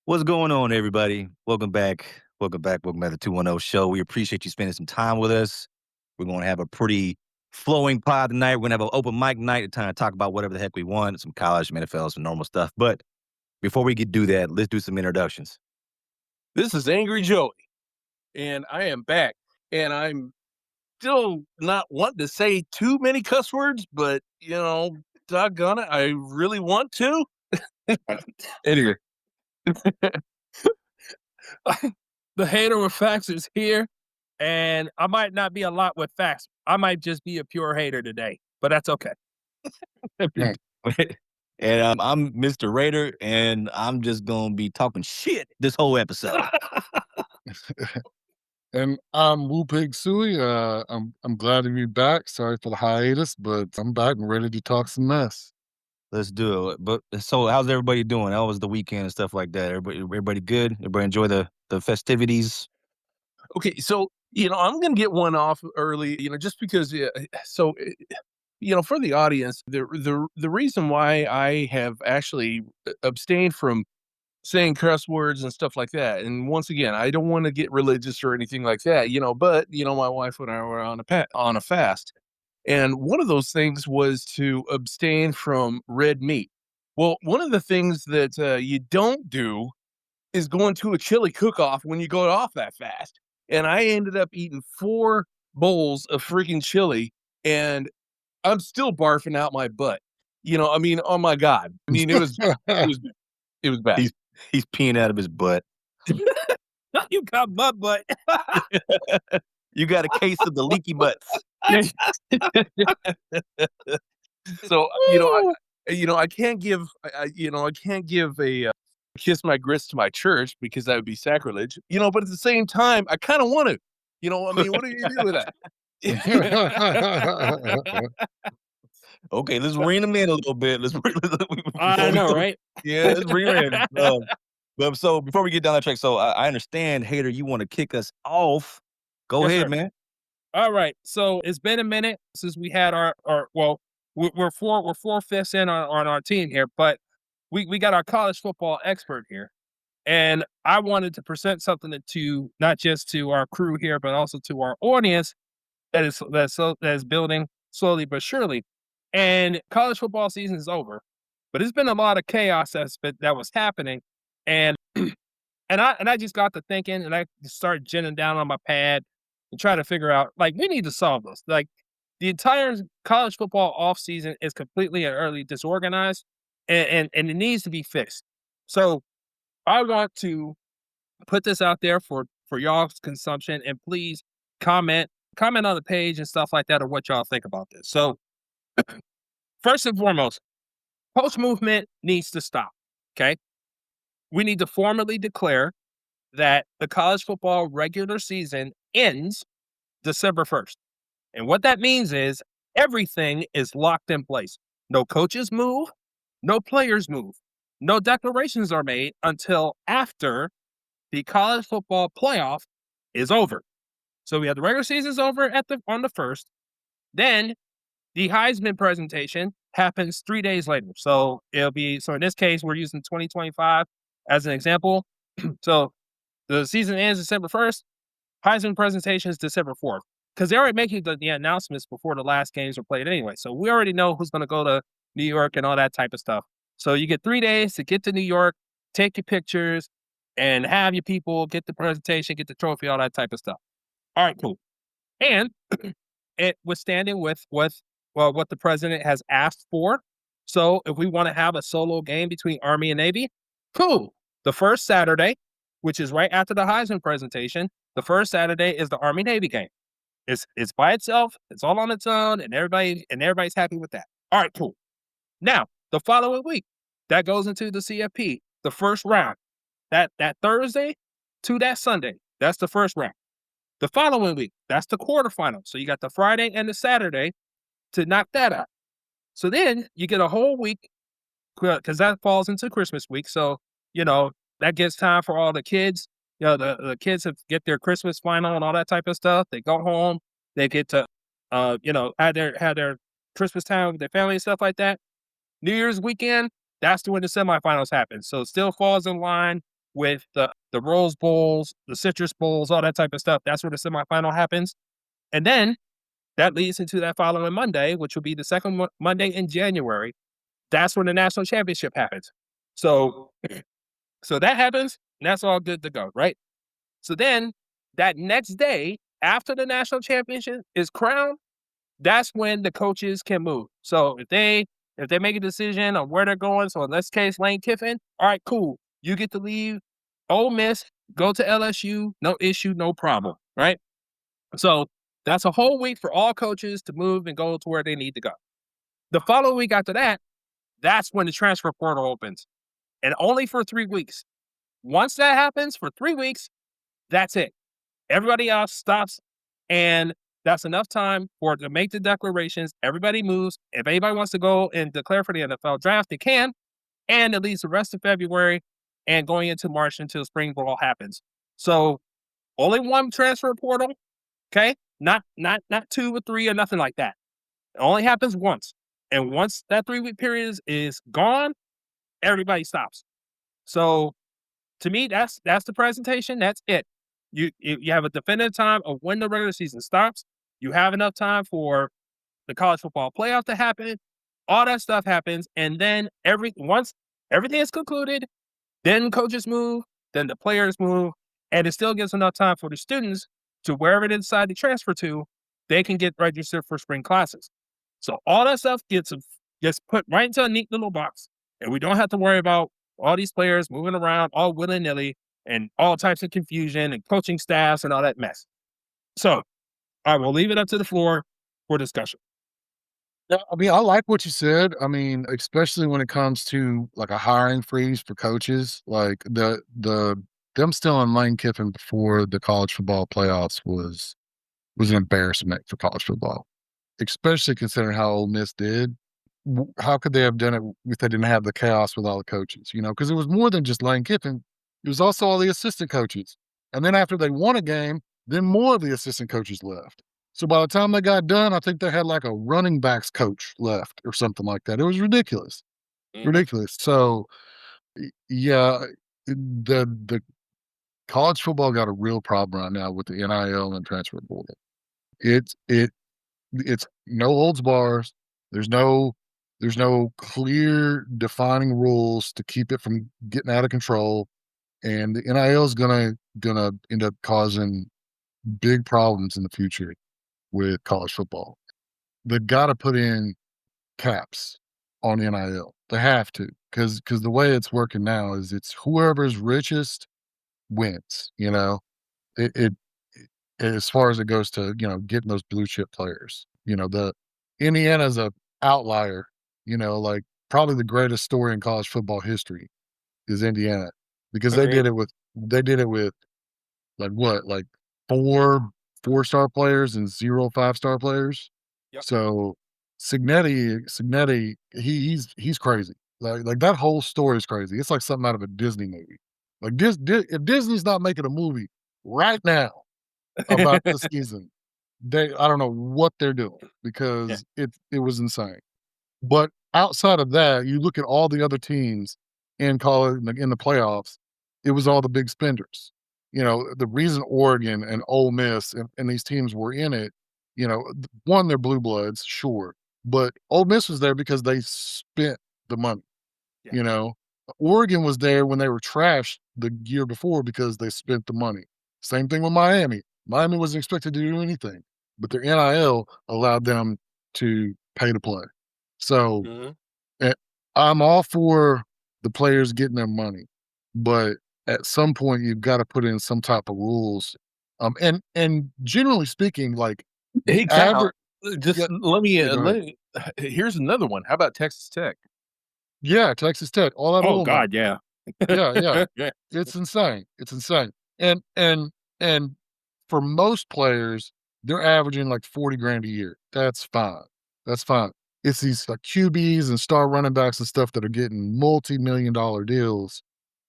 What's going on, everybody? Welcome back. Welcome back. Welcome back to 210 Show. We appreciate you spending some time with us. We're going to have a pretty flowing pod tonight. We're going to have an open mic night to kind of talk about whatever the heck we want, some college, some NFL, some normal stuff. But before we could do that, let's do some introductions. This is Angry Joey, and I am back. And I'm still not wanting to say too many cuss words, but doggone it, I really want to. Anyway, the hater with facts is here, and I might not be a lot with facts. I might just be a pure hater today, but that's okay. And I'm Mr. Raider, and I'm just going to be talking shit this whole episode. And I'm Wu Pig Sui. I'm glad to be back. Sorry for the hiatus, but I'm back and ready to talk some mess. Let's do it. But so, how's everybody doing? How was the weekend and stuff like that? Everybody good? Everybody enjoy the festivities? Okay, so I'm gonna get one off early, just because. For the audience, the reason why I have actually abstained from saying cuss words and stuff like that, and once again, I don't want to get religious or anything like that, but my wife and I were on a fast, and one of those things was to abstain from red meat. Well, one of the things that you don't do is going to a chili cook-off when you go off that fast. And I ended up eating 4 bowls of freaking chili, and I'm still barfing out my butt. I mean, oh my God. I mean, it was bad. He's peeing out of his butt. You got my butt. You got a case of the leaky butts. So, I can't give, I can't give a kiss my grits to my church because that would be sacrilege, but at the same time, I kind of want to, I mean, what do you do with that? Okay, let's rein him in a little bit. I know, right? Yeah, let's rein him in. But so before we get down that track, so I understand, Hater, you want to kick us off. Go Yes, ahead, sir. man. All right. So it's been a minute since we had our well, we're 4/5 in on our team here, but we got our college football expert here. And I wanted to present something to not just to our crew here, but also to our audience that is building slowly but surely. And college football season is over, but it's been a lot of chaos that was happening. And I just got to thinking, and I just started ginning down on my pad and try to figure out, like, we need to solve this. Like, the entire college football offseason is completely and utterly disorganized, and it needs to be fixed. So I want to put this out there for y'all's consumption, and please comment on the page and stuff like that of what y'all think about this. So first and foremost, post movement needs to stop. Okay. We need to formally declare that the college football regular season ends December 1st. And what that means is everything is locked in place. No coaches move, no players move, no declarations are made until after the college football playoff is over. So we have the regular season's over on the 1st. Then the Heisman presentation happens 3 days later. So in this case, we're using 2025 as an example. So the season ends December 1st. Heisman presentation is December 4th. Because they're already making the announcements before the last games are played anyway. So we already know who's going to go to New York and all that type of stuff. So you get 3 days to get to New York, take your pictures, and have your people get the presentation, get the trophy, all that type of stuff. All right, cool. And it was standing with what the president has asked for. So if we want to have a solo game between Army and Navy, cool. The first Saturday, which is right after the Heisman presentation, the first Saturday is the Army Navy game. It's by itself, it's all on its own, and everybody's happy with that. All right, cool. Now, the following week, that goes into the CFP, the first round. That Thursday to that Sunday, that's the first round. The following week, that's the quarterfinal. So you got the Friday and the Saturday to knock that out. So then you get a whole week, because that falls into Christmas week. So, that gives time for all the kids. The kids get their Christmas final and all that type of stuff. They go home. They get to, have their Christmas time with their family and stuff like that. New Year's weekend, that's when the semifinals happen. So it still falls in line with the Rose Bowls, the Citrus Bowls, all that type of stuff. That's where the semifinal happens. And then that leads into that following Monday, which will be the second Monday in January. That's when the national championship happens. So, so that happens, and that's all good to go, right? So then that next day, after the national championship is crowned, that's when the coaches can move. So if they make a decision on where they're going, so in this case, Lane Kiffin, all right, cool. You get to leave Ole Miss, go to LSU, no issue, no problem, right? So that's a whole week for all coaches to move and go to where they need to go. The following week after that, that's when the transfer portal opens, and only for 3 weeks. Once that happens for 3 weeks, that's it. Everybody else stops, and that's enough time for it to make the declarations. Everybody moves. If anybody wants to go and declare for the NFL draft, they can, and it leaves the rest of February and going into March until spring ball happens. So only one transfer portal, okay? Not 2 or 3 or nothing like that. It only happens once. And once that 3-week period is gone, everybody stops. So to me, that's the presentation. That's it. You have a definitive time of when the regular season stops. You have enough time for the college football playoff to happen. All that stuff happens, and then once everything is concluded, then coaches move, then the players move, and it still gives enough time for the students to wherever they decide to transfer to, they can get registered for spring classes. So all that stuff gets put right into a neat little box, and we don't have to worry about all these players moving around all willy-nilly and all types of confusion and coaching staffs and all that mess. So I will leave it up to the floor for discussion. Yeah, I mean, I like what you said. I mean, especially when it comes to like a hiring freeze for coaches, like them stealing Lane Kiffin before the college football playoffs was an embarrassment for college football, especially considering how Ole Miss did. How could they have done it if they didn't have the chaos with all the coaches? You know, because it was more than just Lane Kiffin; it was also all the assistant coaches. And then after they won a game, then more of the assistant coaches left. So by the time they got done, I think they had like a running backs coach left or something like that. It was ridiculous, ridiculous. So yeah, the college football got a real problem right now with the NIL and transfer portal. It's no holds bars. There's no clear defining rules to keep it from getting out of control, and the NIL is gonna end up causing big problems in the future with college football. They've got to put in caps on NIL. They have to, because the way it's working now is it's whoever's richest wins. You know, it as far as it goes to getting those blue chip players. The Indiana's a outlier. Like probably the greatest story in college football history is Indiana, because they did it with like what, like 4 4-star players and 0 5-star players. Yep. So Signetti, he's crazy. Like that whole story is crazy. It's like something out of a Disney movie. Like if Disney's not making a movie right now about this season, I don't know what they're doing, because it was insane. But outside of that, you look at all the other teams in college in the playoffs, it was all the big spenders. The reason Oregon and Ole Miss and these teams were in it, one, they're blue bloods, sure. But Ole Miss was there because they spent the money. Yeah. Oregon was there when they were trashed the year before because they spent the money. Same thing with Miami. Miami wasn't expected to do anything, but their NIL allowed them to pay to play. So I'm all for the players getting their money, but at some point you've got to put in some type of rules. And generally speaking, like Hey, Cal, just Yeah, let me yeah, go let me here's another one. How about Texas Tech? Texas Tech, all that Oh old God, yeah. Yeah. Yeah. It's insane. It's insane. And for most players, they're averaging like 40 grand a year. That's fine. That's fine. It's these like QBs and star running backs and stuff that are getting multi-million-dollar deals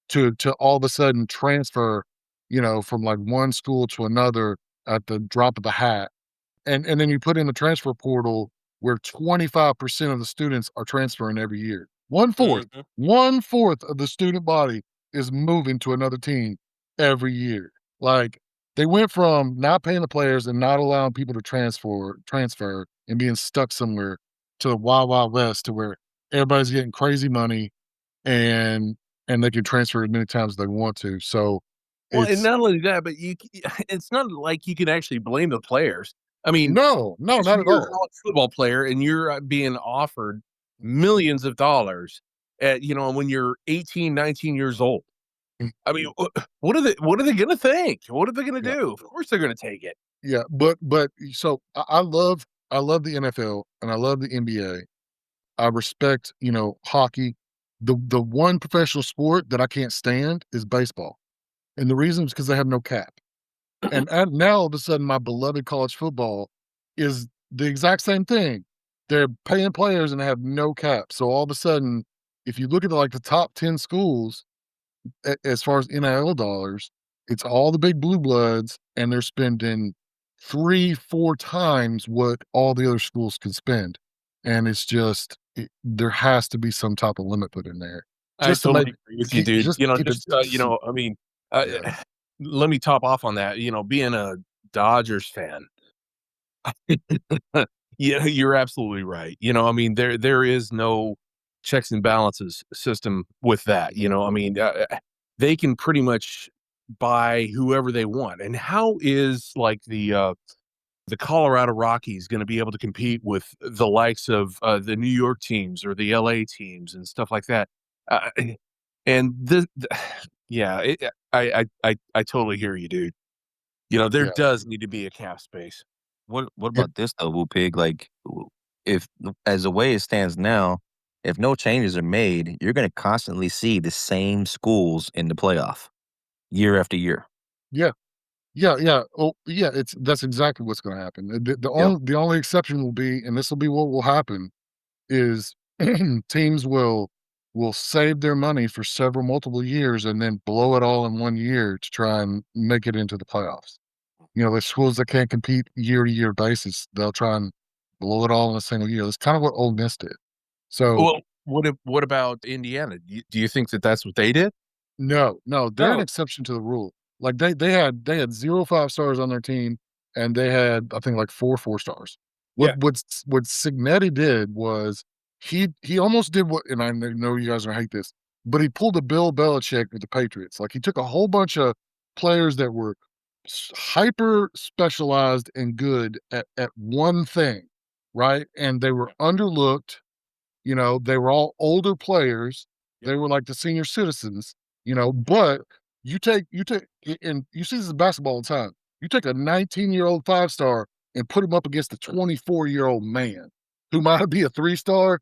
to all of a sudden transfer, from like one school to another at the drop of a hat. And then you put in the transfer portal where 25% of the students are transferring every year. One fourth of the student body is moving to another team every year. Like, they went from not paying the players and not allowing people to transfer and being stuck somewhere to the wild, wild west to where everybody's getting crazy money and they can transfer as many times as they want to. So Well, and it's not only that, but it's not like you can actually blame the players. I mean, no, not at you're a all. college football player and you're being offered millions of dollars at, when you're 18, 19 years old. Mm, I mean, what are they going to think? What are they going to yeah, do? Of course they're going to take it. yeah, but so I love the NFL and I love the NBA. I respect, hockey. The one professional sport that I can't stand is baseball, and the reason is because they have no cap. And now all of a sudden, my beloved college football is the exact same thing. They're paying players and they have no cap. So all of a sudden, if you look at like the top 10 schools as far as NIL dollars, it's all the big blue bloods, and they're spending 3, 4 times what all the other schools can spend. And it's just there has to be some type of limit put in there I just to totally make agree with you, dude. just to keep it. I mean, uh, Yeah, let me top off on that. Being a Dodgers fan, yeah, you're absolutely right. I mean, there is no checks and balances system with that. I mean, they can pretty much buy whoever they want. And how is like the Colorado Rockies going to be able to compete with the likes of the New York teams or the LA teams and stuff like that? Uh, and yeah, I totally hear you, dude. There yeah, does need to be a cap space. What yeah, about this though, Woo Pig? Like, if as the way it stands now, if no changes are made, you're going to constantly see the same schools in the playoff year after year. yeah. Yeah, yeah. Oh, yeah, that's exactly what's gonna happen. Yep. The only exception will be, and this will be what will happen, is teams will save their money for several multiple years and then blow it all in 1 year to try and make it into the playoffs. The schools that can't compete year to year basis, they'll try and blow it all in a single year. That's kind of what Ole Miss did. So Well, what about Indiana? Do you think that that's what they did? no, no, they're an Oh, exception to the rule. Like, they had 0 5 stars on their team, and they had, I think, like, 4 4 stars. Yeah. What Signetti did was he almost did what, and I know you guys are gonna hate this, but he pulled a Bill Belichick with the Patriots. Like, he took a whole bunch of players that were hyper specialized and good at one thing, right? And they were underlooked. They were all older players. Yep. They were like the senior citizens, but and you see this in basketball all the time. You take a 19-year-old 5 star and put him up against a 24-year-old man who might be a 3 star,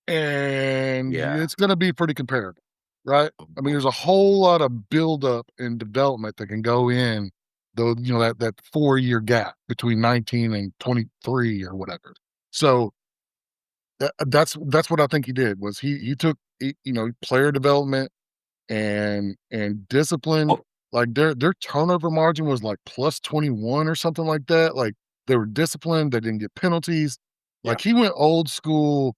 and Yeah. it's gonna be pretty comparable, right? I mean, there's a whole lot of buildup and development that can go in, though, that 4-year gap between 19 and 23 or whatever. So that's what I think he did, was he took, player development and discipline. Oh, Like, their turnover margin was like +21 or something like that. Like, they were disciplined, they didn't get penalties. Yeah. Like, he went old school,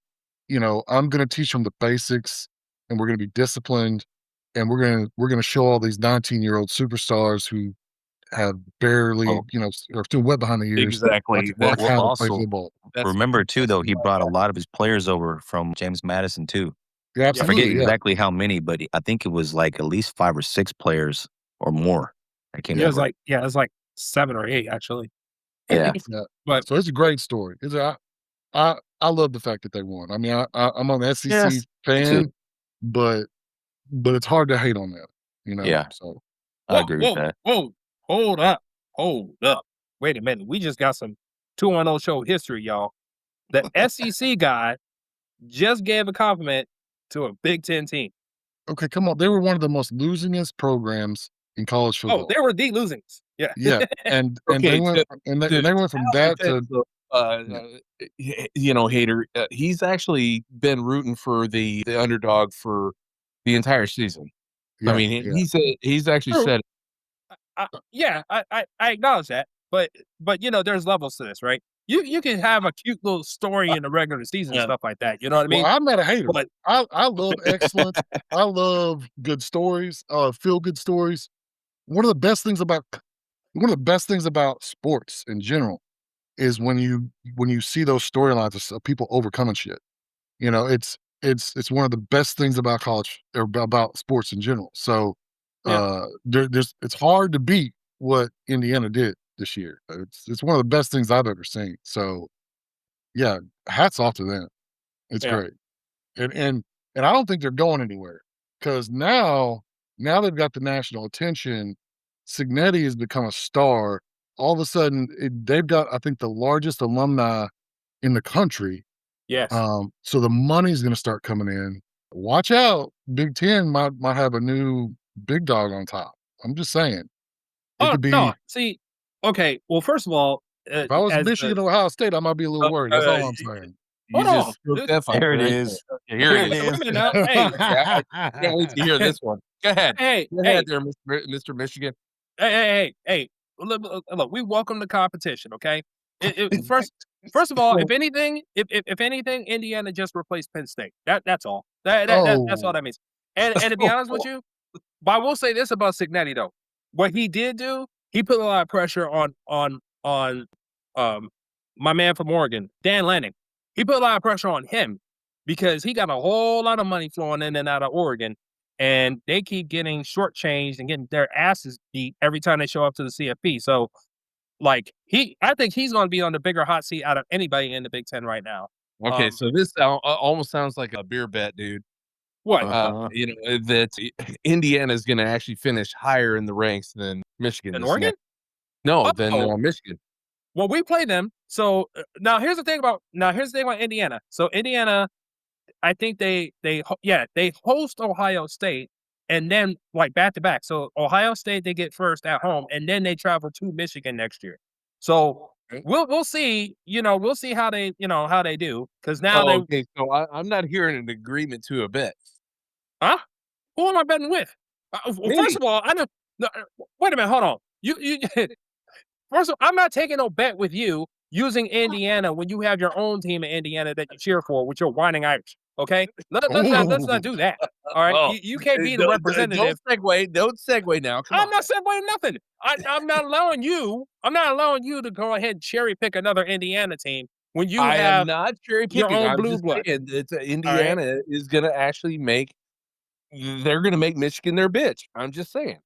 I'm gonna teach them the basics, and we're gonna be disciplined, and we're gonna show all these 19-year-old superstars who have barely, oh, are still wet behind the ears, exactly. like well, how to play also football. That's remember too, though, exactly he what I brought a thought. lot of his players over from James Madison too. Yeah, I forget absolutely, yeah. exactly how many, but I think it was like at least 5 or 6 players or more that came Yeah. over. It was like 7 or 8 actually. Yeah. Yeah. But So it's a great story. I love the fact that they won. I mean, I'm an SEC Yes, me too. fan, but it's hard to hate on that, Yeah, So I whoa, agree with whoa, that. whoa, hold up, hold up. Wait a minute. We just got some 2-0 show history, y'all. The SEC guy just gave a compliment to a Big Ten team. okay, come on. They were one of the most losingest programs in college Oh, football. they were the losings. Yeah. Yeah, and they Okay, went and to they went from Hal's that defense, to though, yeah, Hater, he's actually been rooting for the underdog for the entire season. I yeah, mean, yeah. he's actually True. said, Yeah, I acknowledge that. But there's levels to this, right? you can have a cute little story in the regular season and Yeah. stuff like that. You know what I Well, mean? I'm not a hater. But I love excellence. I love good stories, feel good stories. One of the best things about sports in general is when you see those storylines of people overcoming shit. You know, it's one of the best things about college or about sports in general. So yeah, there's it's hard to beat what Indiana did this year. It's one of the best things I've ever seen. So yeah, hats off to them. It's yeah. great. And I don't think they're going anywhere because now they've got the national attention. Signetti has become a star. All of a sudden, they've got I think the largest alumni in the country. Yes. So the money's going to start coming in. Watch out, Big Ten might have a new big dog on top. I'm just saying it Oh could no. be. See, okay. Well, first of all, If I was as Michigan or Ohio State, I might be a little worried. That's all I'm saying. You hold on. just spoke that fire There it right is. there. Okay, here There it it is. Wait a is. minute now. Hey, I can't wait to hear this one. Go ahead. hey, Go hey, ahead there, Mr. Michigan. hey. Look, we welcome the competition. Okay. First of all, So, if anything, if anything, Indiana just replaced Penn State. That's all. That's all oh, that means. And to be honest with you, but I will say this about Signetti though. What he did do, he put a lot of pressure on um my man from Oregon, Dan Lanning. He put a lot of pressure on him because he got a whole lot of money flowing in and out of Oregon, and they keep getting shortchanged and getting their asses beat every time they show up to the CFP. So, like I think he's going to be on the bigger hot seat out of anybody in the Big Ten right now. Okay, so this almost sounds like a beer bet, dude. What? Uh-huh. That Indiana is going to actually finish higher in the ranks than Michigan. In this Oregon? next. No, than Oh, Michigan. well, we play them. So here's the thing about Indiana. So Indiana, I think they host Ohio State and then like back to back. So Ohio State they get first at home and then they travel to Michigan next year. So Okay. we'll see, we'll see how they do because now Oh, okay. So I'm not hearing an agreement to a bet. huh? Who am I betting with? Well, first Me. of all, I know. No, wait a minute, hold on. You first of all, I'm not taking no bet with you using Indiana when you have your own team in Indiana that you cheer for with your whining Irish. Okay, let's not do that. All right, Oh, you can't be the don't representative. segue. Don't segue now. Come I'm on. not segueing nothing. I'm not allowing you. I'm not allowing you to go ahead and cherry pick another Indiana team when you I am have not cherry your picking. own I'm blue just blood. saying that All right. Indiana is going to actually make. They're going to make Michigan their bitch. I'm just saying.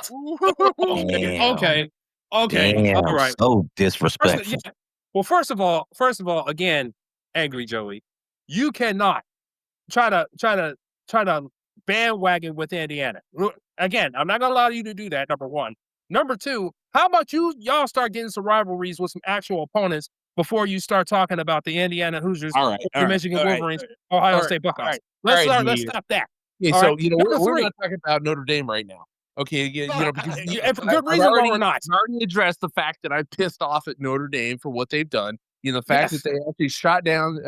Damn. Okay. All Damn. right. So First, disrespectful. yeah. Well, first of all, again, angry Joey, you cannot try to bandwagon with Indiana. Again, I'm not gonna allow you to do that. Number one. Number two, how about y'all start getting some rivalries with some actual opponents before you start talking about the Indiana Hoosiers, All right. the Michigan Wolverines, Ohio State Buckeyes. All right. Let's stop that. Okay, All so right. we're Number not talking about Notre Dame right now. Okay, because and for good reason why we're not. I've already addressed the fact that I'm pissed off at Notre Dame for what they've done. The fact Yes. that they actually shot down,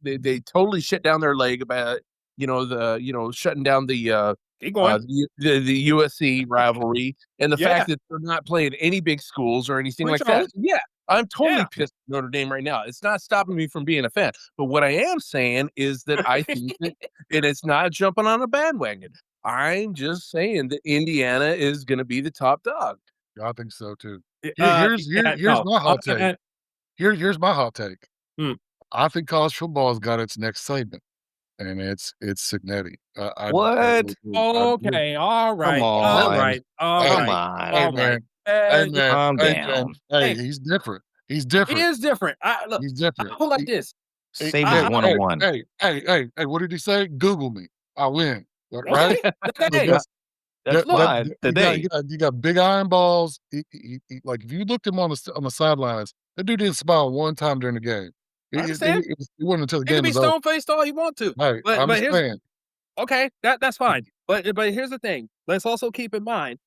they totally shit down their leg about, shutting down the Keep going. the USC rivalry, and the Yeah. fact that they're not playing any big schools or anything Which like that. own? Yeah, I'm totally Yeah. pissed at Notre Dame right now. It's not stopping me from being a fan. But what I am saying is that I think that, and it's not jumping on a bandwagon. I'm just saying that Indiana is going to be the top dog. I think so too. Yeah, Here's no. my hot take. Here's my hot take. Hmm. I think college football has got its next segment, and it's Signetti. What? Okay, all right, Come all on. right, all Come right, on. Hey all right. man, hey man, Calm hey down. man, hey, Hey. he's different. He's He different. is different. Look, He's I different. go like this. Saviors I- 101. Hey, what did he say? Google me. I win. Right? Hey, That's- That's look, why today. You got big iron balls. Like if you looked him on the sidelines, that dude didn't smile one time during the game. I understand. It wasn't until the he can game be was over. stone faced all he want to. Hey, But I'm but just here's saying. okay. That's fine. But here's the thing. Let's also keep in mind,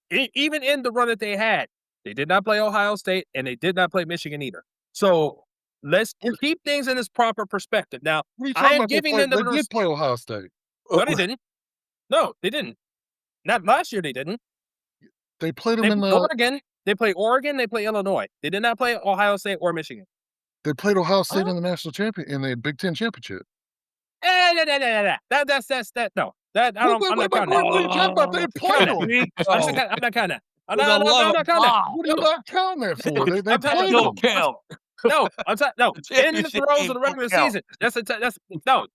even in the run that they had, they did not play Ohio State and they did not play Michigan either. So let's keep things in its proper perspective. Now, What are you I talking am about? giving They them the did play Ohio State. No, they didn't. No, they didn't. Not last year. They didn't. They played They them in played the. Oregon. They play Oregon. They play Illinois. They did not play Ohio State or Michigan. They played Ohio State Huh? in the national champion in the Big Ten championship. That's no. That I What, don't. what, I'm what, not what, counting that. what are you talking about? They played Counting them. that. I'm not counting that. I'm For the not love of counting that. God. What are you not counting that for? They I'm telling played you, Still them. count. No, I'm telling no. The In the championship throes game of the don't regular count. season. That's no.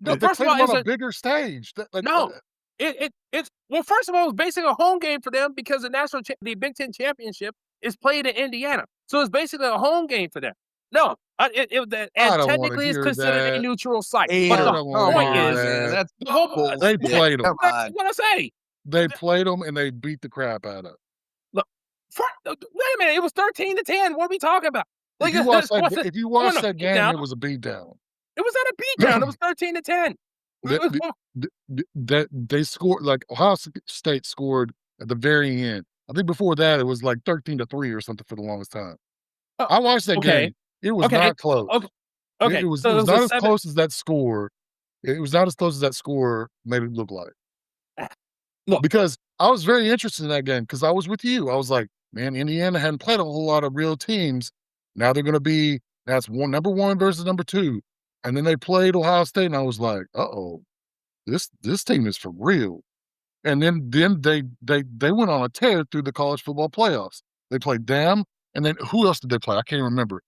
No, They first of played all, them it's on a a bigger stage. no. It's well. First of all, it's basically a home game for them because the Big Ten championship is played in Indiana, so it's basically a home game for them. No, and I don't want to technically it's hear considered a that. neutral site. But I Hater. the don't want to point hear is, man. that. That's the whole They bullshit. played them. Come on. what I say. They played them and they beat the crap out of them. Look, wait a minute. It was 13-10. What are we talking about? If you watch that, if you watch no, that game, down. it was a beatdown. It was not a beatdown. It was 13-10. That they scored, like Ohio State scored at the very end. I think before that it was like 13-3 or something for the longest time. Oh, I watched that okay. game. It was Okay. not close. Okay. It was So not a as close as that score. It was not as close as that score made it look like. Look. Because I was very interested in that game because I was with you. I was like, man, Indiana hadn't played a whole lot of real teams. Now they're going to be, that's number one versus number two. And then they played Ohio State, and I was like, uh-oh, this team is for real. And then they went on a tear through the college football playoffs. They played them, and then who else did they play? I can't remember.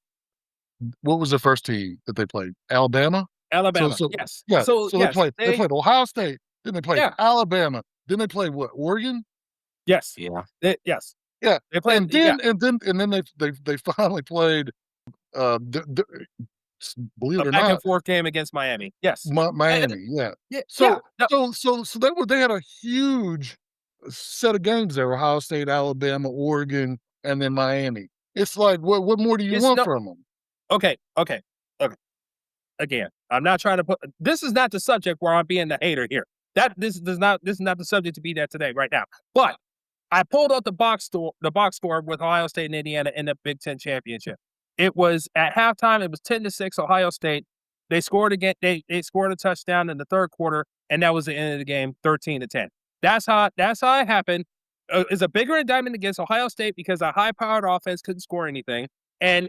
What was the first team that they played? Alabama? Alabama. So Yes. yeah. So So yes, they played Ohio State. Then they played Yeah. Alabama. Then they played what? Oregon? Yes. Yeah. Yes. Yeah. They played. And then they finally played believe it A or back and not, forth game against Miami. Yes. Miami. Yeah. Yeah. So yeah. No, so they had a huge set of games there: Ohio State, Alabama, Oregon, and then Miami. It's like, what more do you It's want no- from them? Okay. Again, I'm not trying to put. This is not the subject where I'm being the hater here. This is not the subject to be that today right now. But I pulled out the box score with Ohio State and Indiana in the Big Ten championship. It was at halftime. It was 10-6 Ohio State. They scored again. They scored a touchdown in the third quarter, and that was the end of the game, 13-10. That's how it happened. It's a bigger indictment against Ohio State because a high-powered offense couldn't score anything, and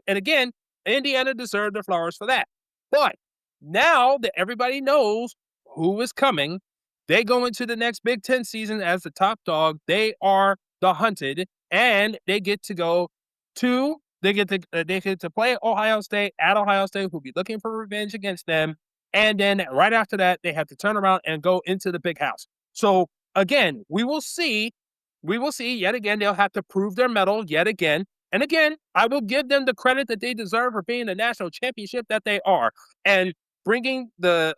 again, Indiana deserved their flowers for that. But now that everybody knows who is coming, they go into the next Big Ten season as the top dog. They are the hunted, and they get to go to they get to play Ohio State at Ohio State, who'll be looking for revenge against them. And then right after that, they have to turn around and go into the big house. So again, we will see yet again. They'll have to prove their mettle yet again. And again, I will give them the credit that they deserve for being the national championship that they are, and bringing the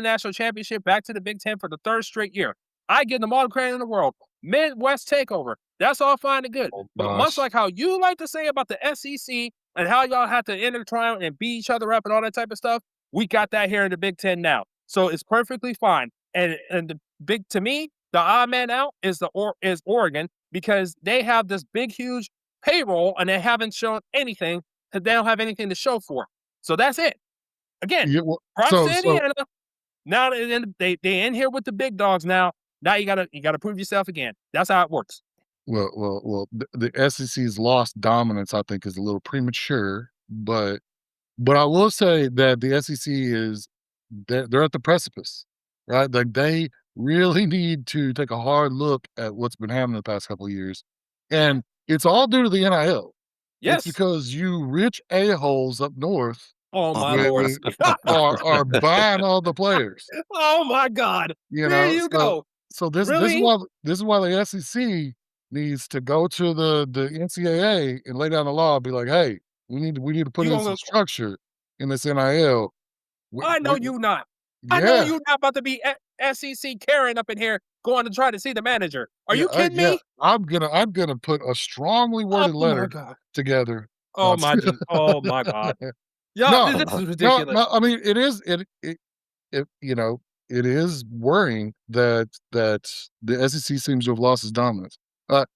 national championship back to the Big Ten for the third straight year. I give them all the credit in the world. Midwest takeover. That's all fine and good. But much like how you like to say about the SEC and how y'all have to intertwine and beat each other up and all that type of stuff, we got that here in the Big Ten now. So it's perfectly fine. And to me, the odd man out is Oregon, because they have this big, huge payroll and they haven't shown anything. They don't have anything to show for. So that's it. Again, Yeah, well, props so- to Indiana. Now they in here with the big dogs now. Now you gotta prove yourself again. That's how it works. Well, the SEC's lost dominance, I think, is a little premature, but I will say that the SEC they're at the precipice, right? Like, they really need to take a hard look at what's been happening the past couple of years, and it's all due to the NIL. Yes. It's because you rich a-holes up north Oh my with- lord. are buying all the players. Oh my God. You There know, you go. So this Really? is why the SEC needs to go to the NCAA and lay down the law. And be like, hey, we need to put You in gonna some go- structure in this NIL. I know you not. Yeah, I know you not about to be SEC Karen up in here going to try to see the manager. Are you yeah, kidding me? I'm gonna put a strongly worded Oh my letter God. together. Oh No, my. Oh my God. Yo, No, this is ridiculous. No, I mean, it is it is worrying that the SEC seems to have lost its dominance. But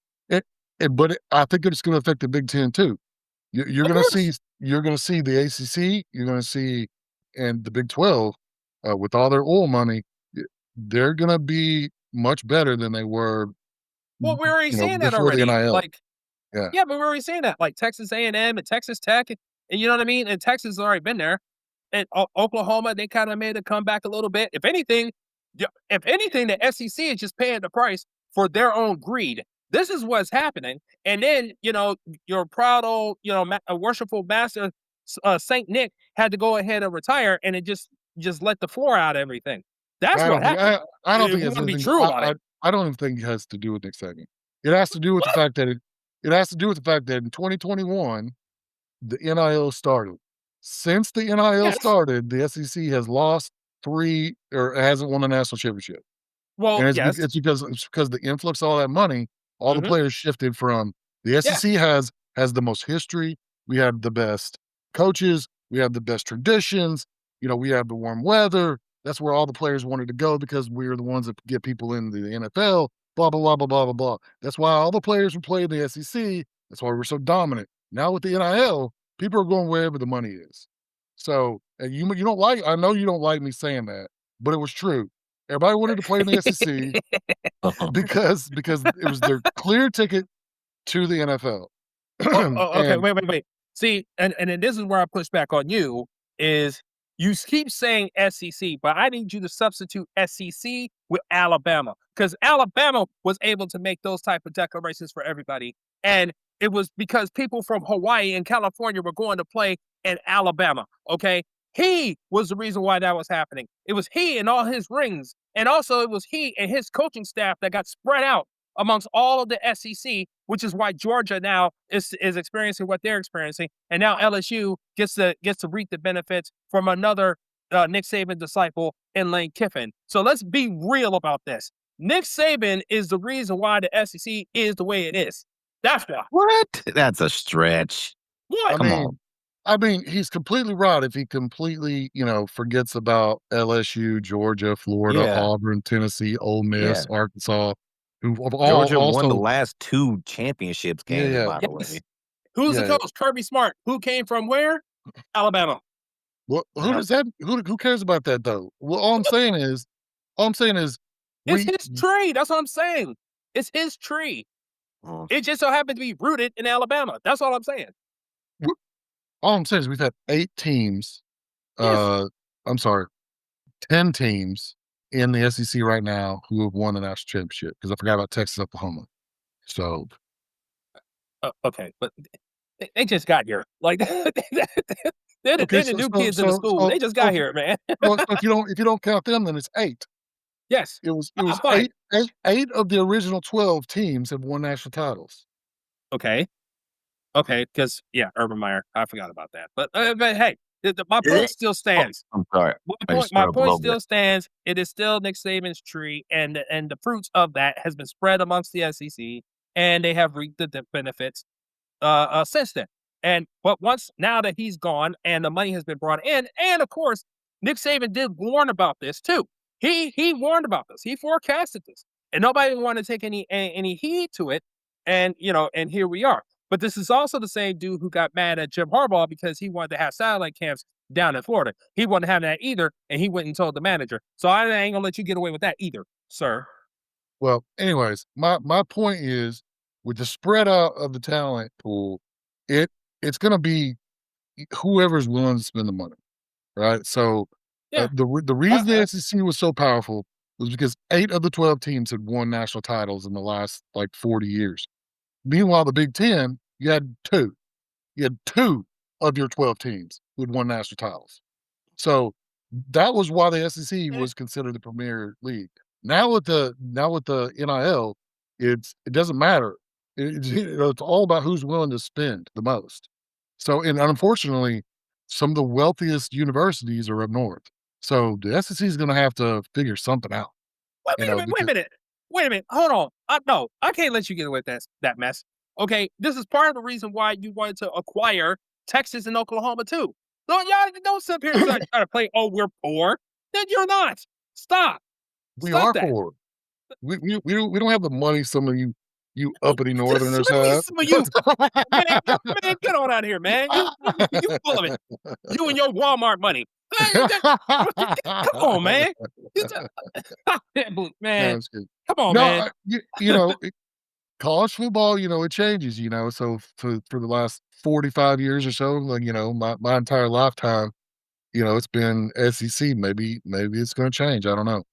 I think it's going to affect the Big Ten too. You're Of going to course. see the ACC. You're going to see, and the Big 12 with all their oil money, they're going to be much better than they were. Well, we're already seeing that before the already. NIL. Like Yeah, but we're already saying that, like Texas A&M and Texas Tech, and you know what I mean? And Texas has already been there. And Oklahoma, they kind of made a comeback a little bit. If anything, the SEC is just paying the price for their own greed. This is what's happening. And then, your proud old, worshipful master, Saint Nick, had to go ahead and retire, and it just let the floor out of everything. That's I what don't think happened. I don't If think we it's want to be anything. true about it. I don't even think it has to do with Nick Saban. It has to do with the What? fact that it has to do with the fact that in 2021 the NIL started. Since the NIL Yes. started, the SEC has lost 3 or hasn't won a national championship. Well, And yes. it's because the influx of all that money, all the Hmm. players shifted from the Yeah. SEC has the most history. We have the best coaches. We have the best traditions. We have the warm weather. That's where all the players wanted to go because we're the ones that get people into the NFL. Blah blah blah blah blah blah blah. That's why all the players who play in the SEC. That's why we're so dominant. Now with the NIL, people are going wherever the money is. So, and you don't like. I know you don't like me saying that, but it was true. Everybody wanted to play in the SEC because it was their clear ticket to the NFL. Okay, And wait. See, and then this is where I push back on you, is you keep saying SEC, but I need you to substitute SEC with Alabama, because Alabama was able to make those type of declarations for everybody. And it was because people from Hawaii and California were going to play in Alabama, okay? He was the reason why that was happening. It was he and all his rings. And also it was he and his coaching staff that got spread out amongst all of the SEC, which is why Georgia now is experiencing what they're experiencing, and now LSU gets to reap the benefits from another Nick Saban disciple in Lane Kiffin. So let's be real about this. Nick Saban is the reason why the SEC is the way it is. That's why. What? That's a stretch. What? Come on. I mean, he's completely right if he completely, forgets about LSU, Georgia, Florida, Yeah. Auburn, Tennessee, Ole Miss, Yeah. Arkansas, who have all Georgia won the also last 2 championships Yeah, games, yeah. by the Yes. way. Who's the Yeah, yeah. coach? Kirby Smart. Who came from where? Alabama. Well, who Yeah. does that who cares about that though? Well, all I'm saying is It's we his tree. That's what I'm saying. It's his tree. Mm. It just so happened to be rooted in Alabama. That's all I'm saying. all I'm saying is we've had 8 teams, Yes. I'm sorry, 10 teams in the SEC right now who have won the national championship because I forgot about Texas, Oklahoma. So, Okay, but they just got here. Like they're okay, the new kids in the school. They just so got here, man. if you don't count them, then it's 8. Yes. It was Fine. 8 of the original 12 teams have won national titles. Okay. Okay. Because Urban Meyer. I forgot about that. But hey, my point still stands. I'm sorry. I just My threw up a point little bit. still stands. It is still Nick Saban's tree, and the fruits of that has been spread amongst the SEC, and they have reaped the benefits since then. But now that he's gone and the money has been brought in, and of course, Nick Saban did warn about this too. He warned about this. He forecasted this, and nobody wanted to take any heed to it. And and here we are. But this is also the same dude who got mad at Jim Harbaugh because he wanted to have satellite camps down in Florida. He wasn't having that either, and he went and told the manager. So I ain't gonna let you get away with that either, sir. Well, anyways, my point is with the spread out of the talent pool, it's going to be whoever's willing to spend the money, right? So Yeah. the reason the SEC was so powerful was because 8 of the 12 teams had won national titles in the last like 40 years. Meanwhile, the Big Ten, you had 2. You had 2 of your 12 teams who had won national titles. So that was why the SEC was considered the premier league. Now with the NIL, it doesn't matter. It's all about who's willing to spend the most. So, and unfortunately, some of the wealthiest universities are up north. So the SEC is going to have to figure something out. Wait a minute. Wait a Because minute. Wait a minute. Hold on. No, I can't let you get away with that mess. Okay, this is part of the reason why you wanted to acquire Texas and Oklahoma too. Don't sit here and try to play. Oh, we're poor. Then you're not. Stop. we Stop are that. poor. We don't have the money some of you uppity northerners Some of have. you, man, get on out of here, man. You full of it. You and your Walmart money. Come on, man. No, Man, I'm just kidding. come on, No, man. college football, it changes, so for the last 45 years or so, like, my entire lifetime, it's been SEC. Maybe it's going to change. I don't know.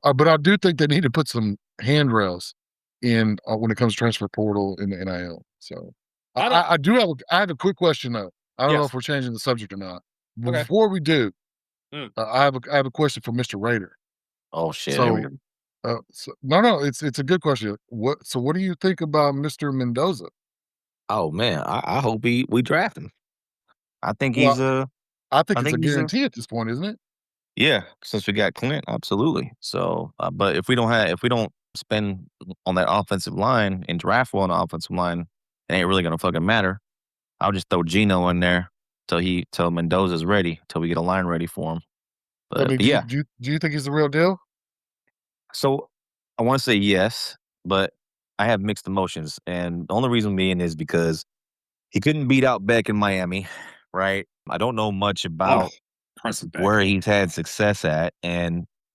But I do think they need to put some handrails in when it comes to transfer portal in the NIL. So I don't. I do have a quick question though. I don't know Yes. if we're changing the subject or not. Okay. Before we do, Mm. I have a question for Mr. Raider. Oh shit. Here we So, go. no, it's a good question. What do you think about Mr. Mendoza? Oh man, I hope we draft him. I think Well, he's a. I think I it's a think he's a. guarantee at this point, isn't it? Yeah, since we got Clint, absolutely. So, but if we don't spend on that offensive line and draft well on the offensive line, it ain't really gonna fucking matter. I'll just throw Gino in there till Mendoza's ready, till we get a line ready for him. I But mean, yeah, do you think he's the real deal? so I want to say yes, but I have mixed emotions, and the only reason being is because he couldn't beat out Beck in Miami, right? I don't know much Oh, about Carson Beck. where he's had success at,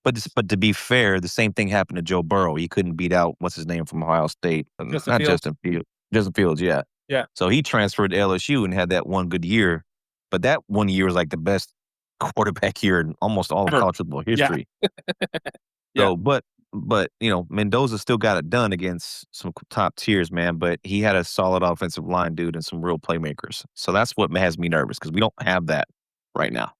but to be fair, the same thing happened to Joe Burrow. He couldn't beat out what's his name from Ohio State, Justin not Fields. Justin Fields, Justin Fields, yeah. Yeah. So he transferred to LSU and had that one good year, but that 1 year was like the best quarterback year in almost all of Ever. college football Yeah. history. Yeah. So, but Mendoza still got it done against some top tiers, man. But he had a solid offensive line, dude, and some real playmakers. So that's what has me nervous because we don't have that right now.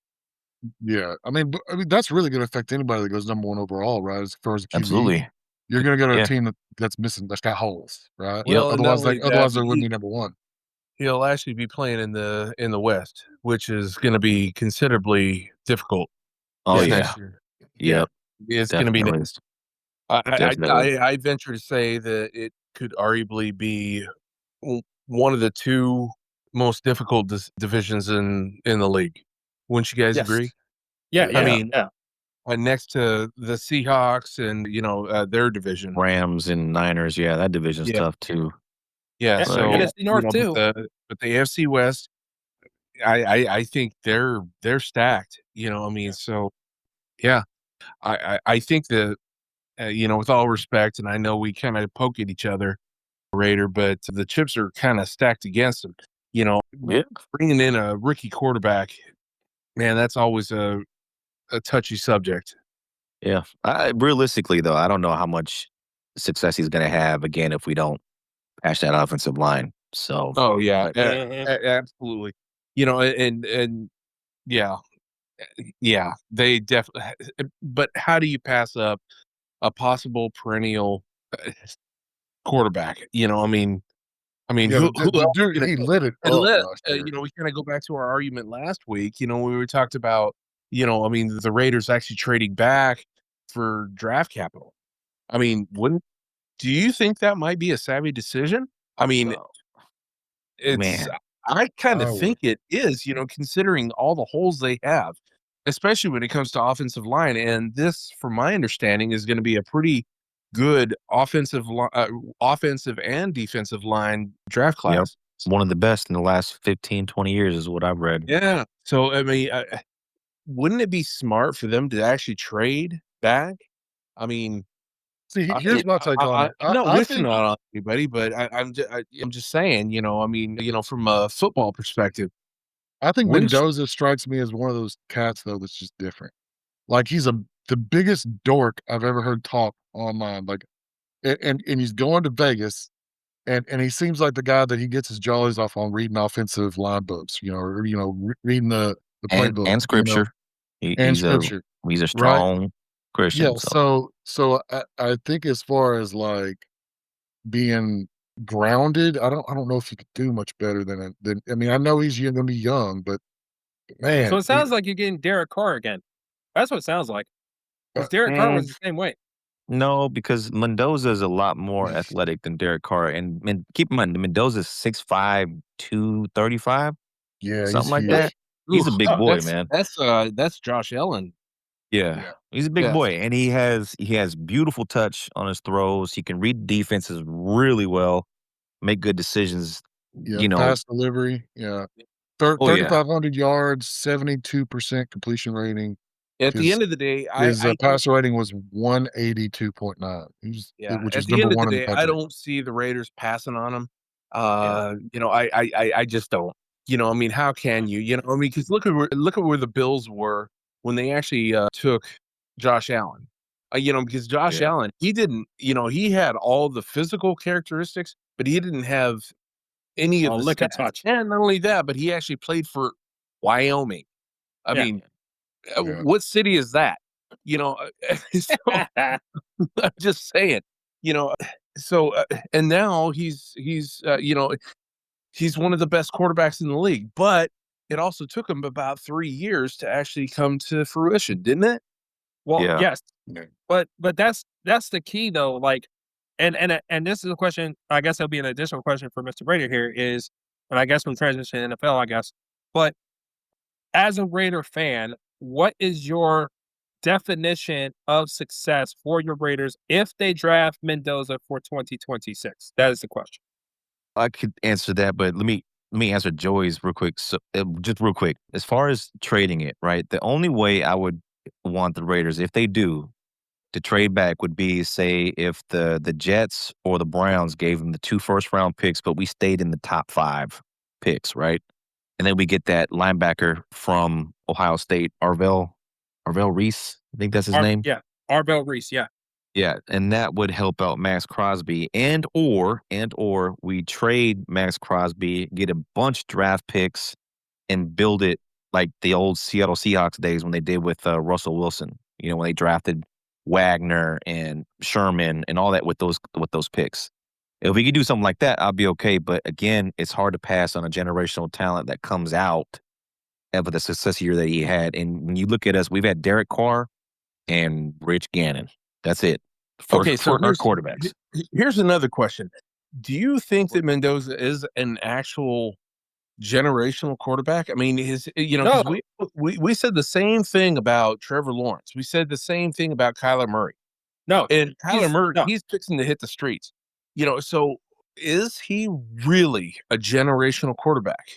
Yeah, I mean that's really going to affect anybody that goes number one overall, right? As far as a QB, Absolutely. you're going to go to a Yeah. team that's missing, that's got holes, right? Yep. Well, and not Otherwise, only that, otherwise they wouldn't be number one. he'll actually be playing in the West, which is going to be considerably difficult Oh this yeah. next year. Yep. It's going to be Definitely. next. I Definitely. venture to say that it could arguably be one of the two most difficult divisions in the league. Wouldn't you guys Yes. agree? Yeah. I Yeah. mean, yeah. next to the Seahawks and their division. Rams and Niners. Yeah, that division's Yeah. tough too. Yeah, Yeah, so NFC North too. but the AFC West, I think they're stacked. I mean, so yeah, I think that with all respect, and I know we kind of poke at each other, Raider, but the chips are kind of stacked against them. Yeah. Bringing in a rookie quarterback, man, that's always a touchy subject. Yeah. Realistically, though, I don't know how much success he's going to have again if we don't patch that offensive line. So, Oh yeah, Mhm. absolutely. And yeah, yeah, they definitely. But how do you pass up a possible perennial quarterback? Yeah, Who the else dude, is he gonna lit it and up let last year. we kind of go back to our argument last week. We talked about the Raiders actually trading back for draft capital. Wouldn't do you think that might be a savvy decision? I mean, oh, it's man. I kind of I would. think it is, considering all the holes they have, especially when it comes to offensive line. And this, from my understanding, is going to be a pretty good offensive and defensive line draft Yep. class. One of the best in the last 15, 20 years is what I've read. Yeah. So wouldn't it be smart for them to actually trade back? I mean, See, here's my take on it. I'm not I wishing think on anybody, but I'm just saying, from a football perspective, wouldn't you- Mendoza strikes me as one of those cats though that's just different. Like he's the biggest dork I've ever heard talk online. Like, and he's going to Vegas, and he seems like the guy that he gets his jollies off on reading offensive line books, or reading the playbook, And scripture. and scripture, He's a right? strong Yeah. Christian. So I think as far as like being grounded, I don't know if you could do much better than I mean, I know he's going to be young, but So man, it sounds like you're getting Derek Carr again. That's what it sounds like. Because Derek Carr was the same way. No, because Mendoza is a lot more athletic than Derek Carr. And keep in mind, Mendoza's 6'5", 235, yeah, he's something like huge. that. He's a Oof, big boy, that's man. that's Josh Allen. Yeah. Yeah. He's a big Yes. boy. And he has beautiful touch on his throws. He can read defenses really well, make good decisions. Yeah, fast delivery. Yeah. Oh, yeah. 3,500 yards, 72% completion rating. At the His end of the day, his I don't. passer rating was 182.9, Yeah, which at is the number end of the one in the day, I country. don't see the Raiders passing on him. Yeah. I just don't. I mean, how can you? I mean, because look at where the Bills were when they actually took Josh Allen. Because Josh Yeah. Allen, he didn't. He had all the physical characteristics, but he didn't have any of the lick and stats. touch. And not only that, but he actually played for Wyoming. I Yeah. mean, Yeah. what city is that? So, I'm just saying. You know, and now he's one of the best quarterbacks in the league, but it also took him about 3 years to actually come to fruition, didn't it? Well, Yeah. yes, Yeah. but that's the key though. Like, and this is a question. I guess it'll be an additional question for Mr. Brady here is, and I guess we transition to NFL. I guess, but as a Raider fan, what is your definition of success for your Raiders if they draft Mendoza for 2026? That is the question. I could answer that, but let me answer Joey's real quick. So, just real quick, as far as trading it, right? The only way I would want the Raiders, if they do, to trade back would be, say, if the Jets or the Browns gave them the 2 first-round picks, but we stayed in the top 5 picks, right? And then we get that linebacker from Ohio State, Arvell Reese, I think that's his name. Yeah, Arbel Reese. Yeah, Yeah, and that would help out Max Crosby, and or we trade Max Crosby, get a bunch draft picks, and build it like the old Seattle Seahawks days when they did with Russell Wilson. When they drafted Wagner and Sherman and all that with those picks. If we could do something like that, I'll be okay. But again, it's hard to pass on a generational talent that comes out of the success year that he had. And when you look at us, we've had Derek Carr and Rich Gannon. That's it for Okay, so our quarterbacks. here's another question. Do you think that Mendoza is an actual generational quarterback? I mean, because no, we said the same thing about Trevor Lawrence. We said the same thing about Kyler Murray. no, And Kyler Murray, no. he's fixing to hit the streets. So is he really a generational quarterback?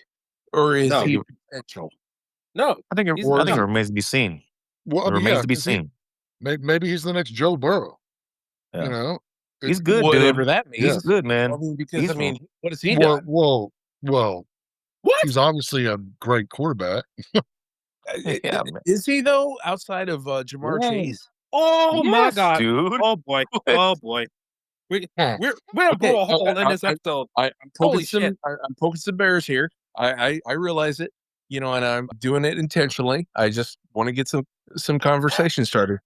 Or is No. he potential? No, I think he's it not. remains to be seen. Well, It I mean, remains yeah, to be 'cause seen. maybe he's the next Joe Burrow. Yeah. You know, He's good, dude. Whatever that means. He's Yes. good, I man. mean, because He's what has he Well, done? well, What? he's obviously a great quarterback. Yeah, man. Is he though? Outside of Jamar Whoa. Chase? Oh my Yes, God! dude. Oh boy! What? Oh boy! We're Huh. gonna blow a Okay, hole in this episode. I'm Holy poking some. I'm poking some bears here. I realize it. And I'm doing it intentionally. I just want to get some conversation started.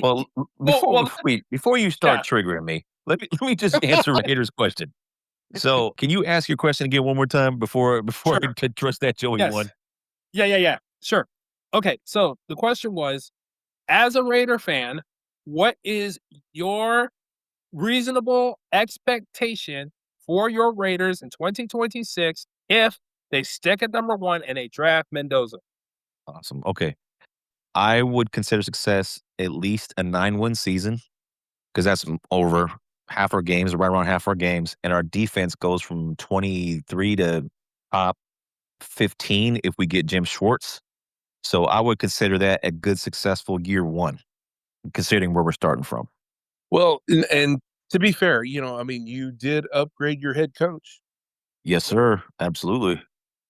Well, well, before you start yeah. triggering me, let me just answer Raider's question. So, can you ask your question again one more time before Sure. I trust that Joey Yes. one? Yeah. Sure. Okay. So the question was, as a Raider fan, what is your reasonable expectation for your Raiders in 2026 if they stick at number 1 and they draft Mendoza? Awesome. Okay. I would consider success at least a 9-win season because that's over half our games, right around half our games, and our defense goes from 23 to top 15 if we get Jim Schwartz. So I would consider that a good, successful year 1, considering where we're starting from. Well, and to be fair, I mean, you did upgrade your head coach. Yes, sir. Absolutely.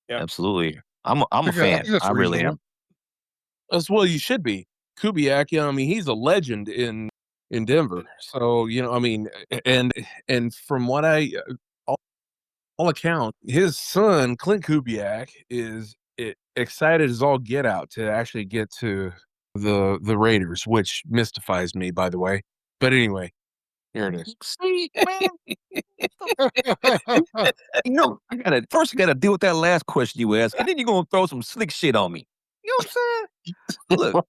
Yeah. Absolutely. I'm a I think fan. that's I really reasonable. am. As well, you should be. Kubiak, I mean, he's a legend in Denver. So, I mean, and from what all accounts, his son Clint Kubiak is excited as all get out to actually get to the Raiders, which mystifies me, by the way. But anyway, here it is. See, man. I gotta deal with that last question you asked, and then you're gonna throw some slick shit on me. You know what I'm saying?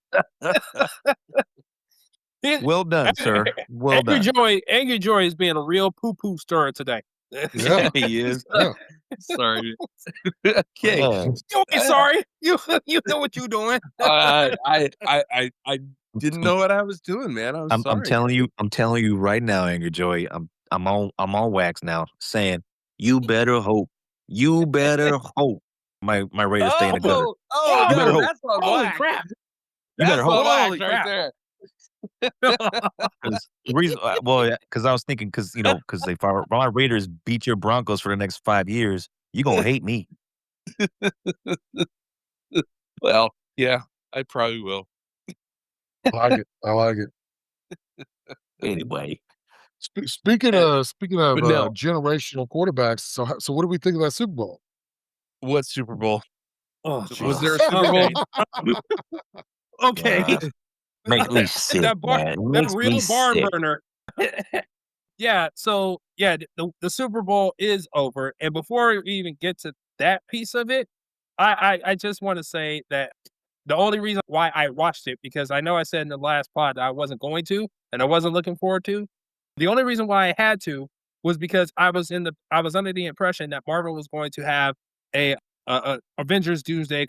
Look, well done, sir. Well done. Angry Joy is being a real poo-poo stirrer today. Yeah. He is. Yeah. Sorry. Okay. Oh, You ain't sorry. You know what you doing. I didn't know what I was doing, man. I'm sorry. I'm telling you right now, Angry Joy. I'm on wax now, saying you better hope my Raiders stay in the gutter. Oh, You better no, hope. that's on Holy wax. crap. You better hope. Holy right crap. there. 'Cause the reason, because I was thinking, because if my Raiders beat your Broncos for the next 5 years, you gonna hate me Well, yeah, I probably will. I like it. I like it. anyway. Speaking of But no. generational quarterbacks, so what do we think about Super Bowl? What Super Bowl? Oh, Was Jesus. there a Super Bowl? Okay. Makes me sick, that man. that Makes me real barn sick. burner. Yeah. So yeah, the Super Bowl is over, and before we even get to that piece of it, I just want to say that the only reason why I watched it, because I know I said in the last pod that I wasn't going to, and I wasn't looking forward to. The only reason why I had to was because I was under the impression that Marvel was going to have a Avengers Doomsday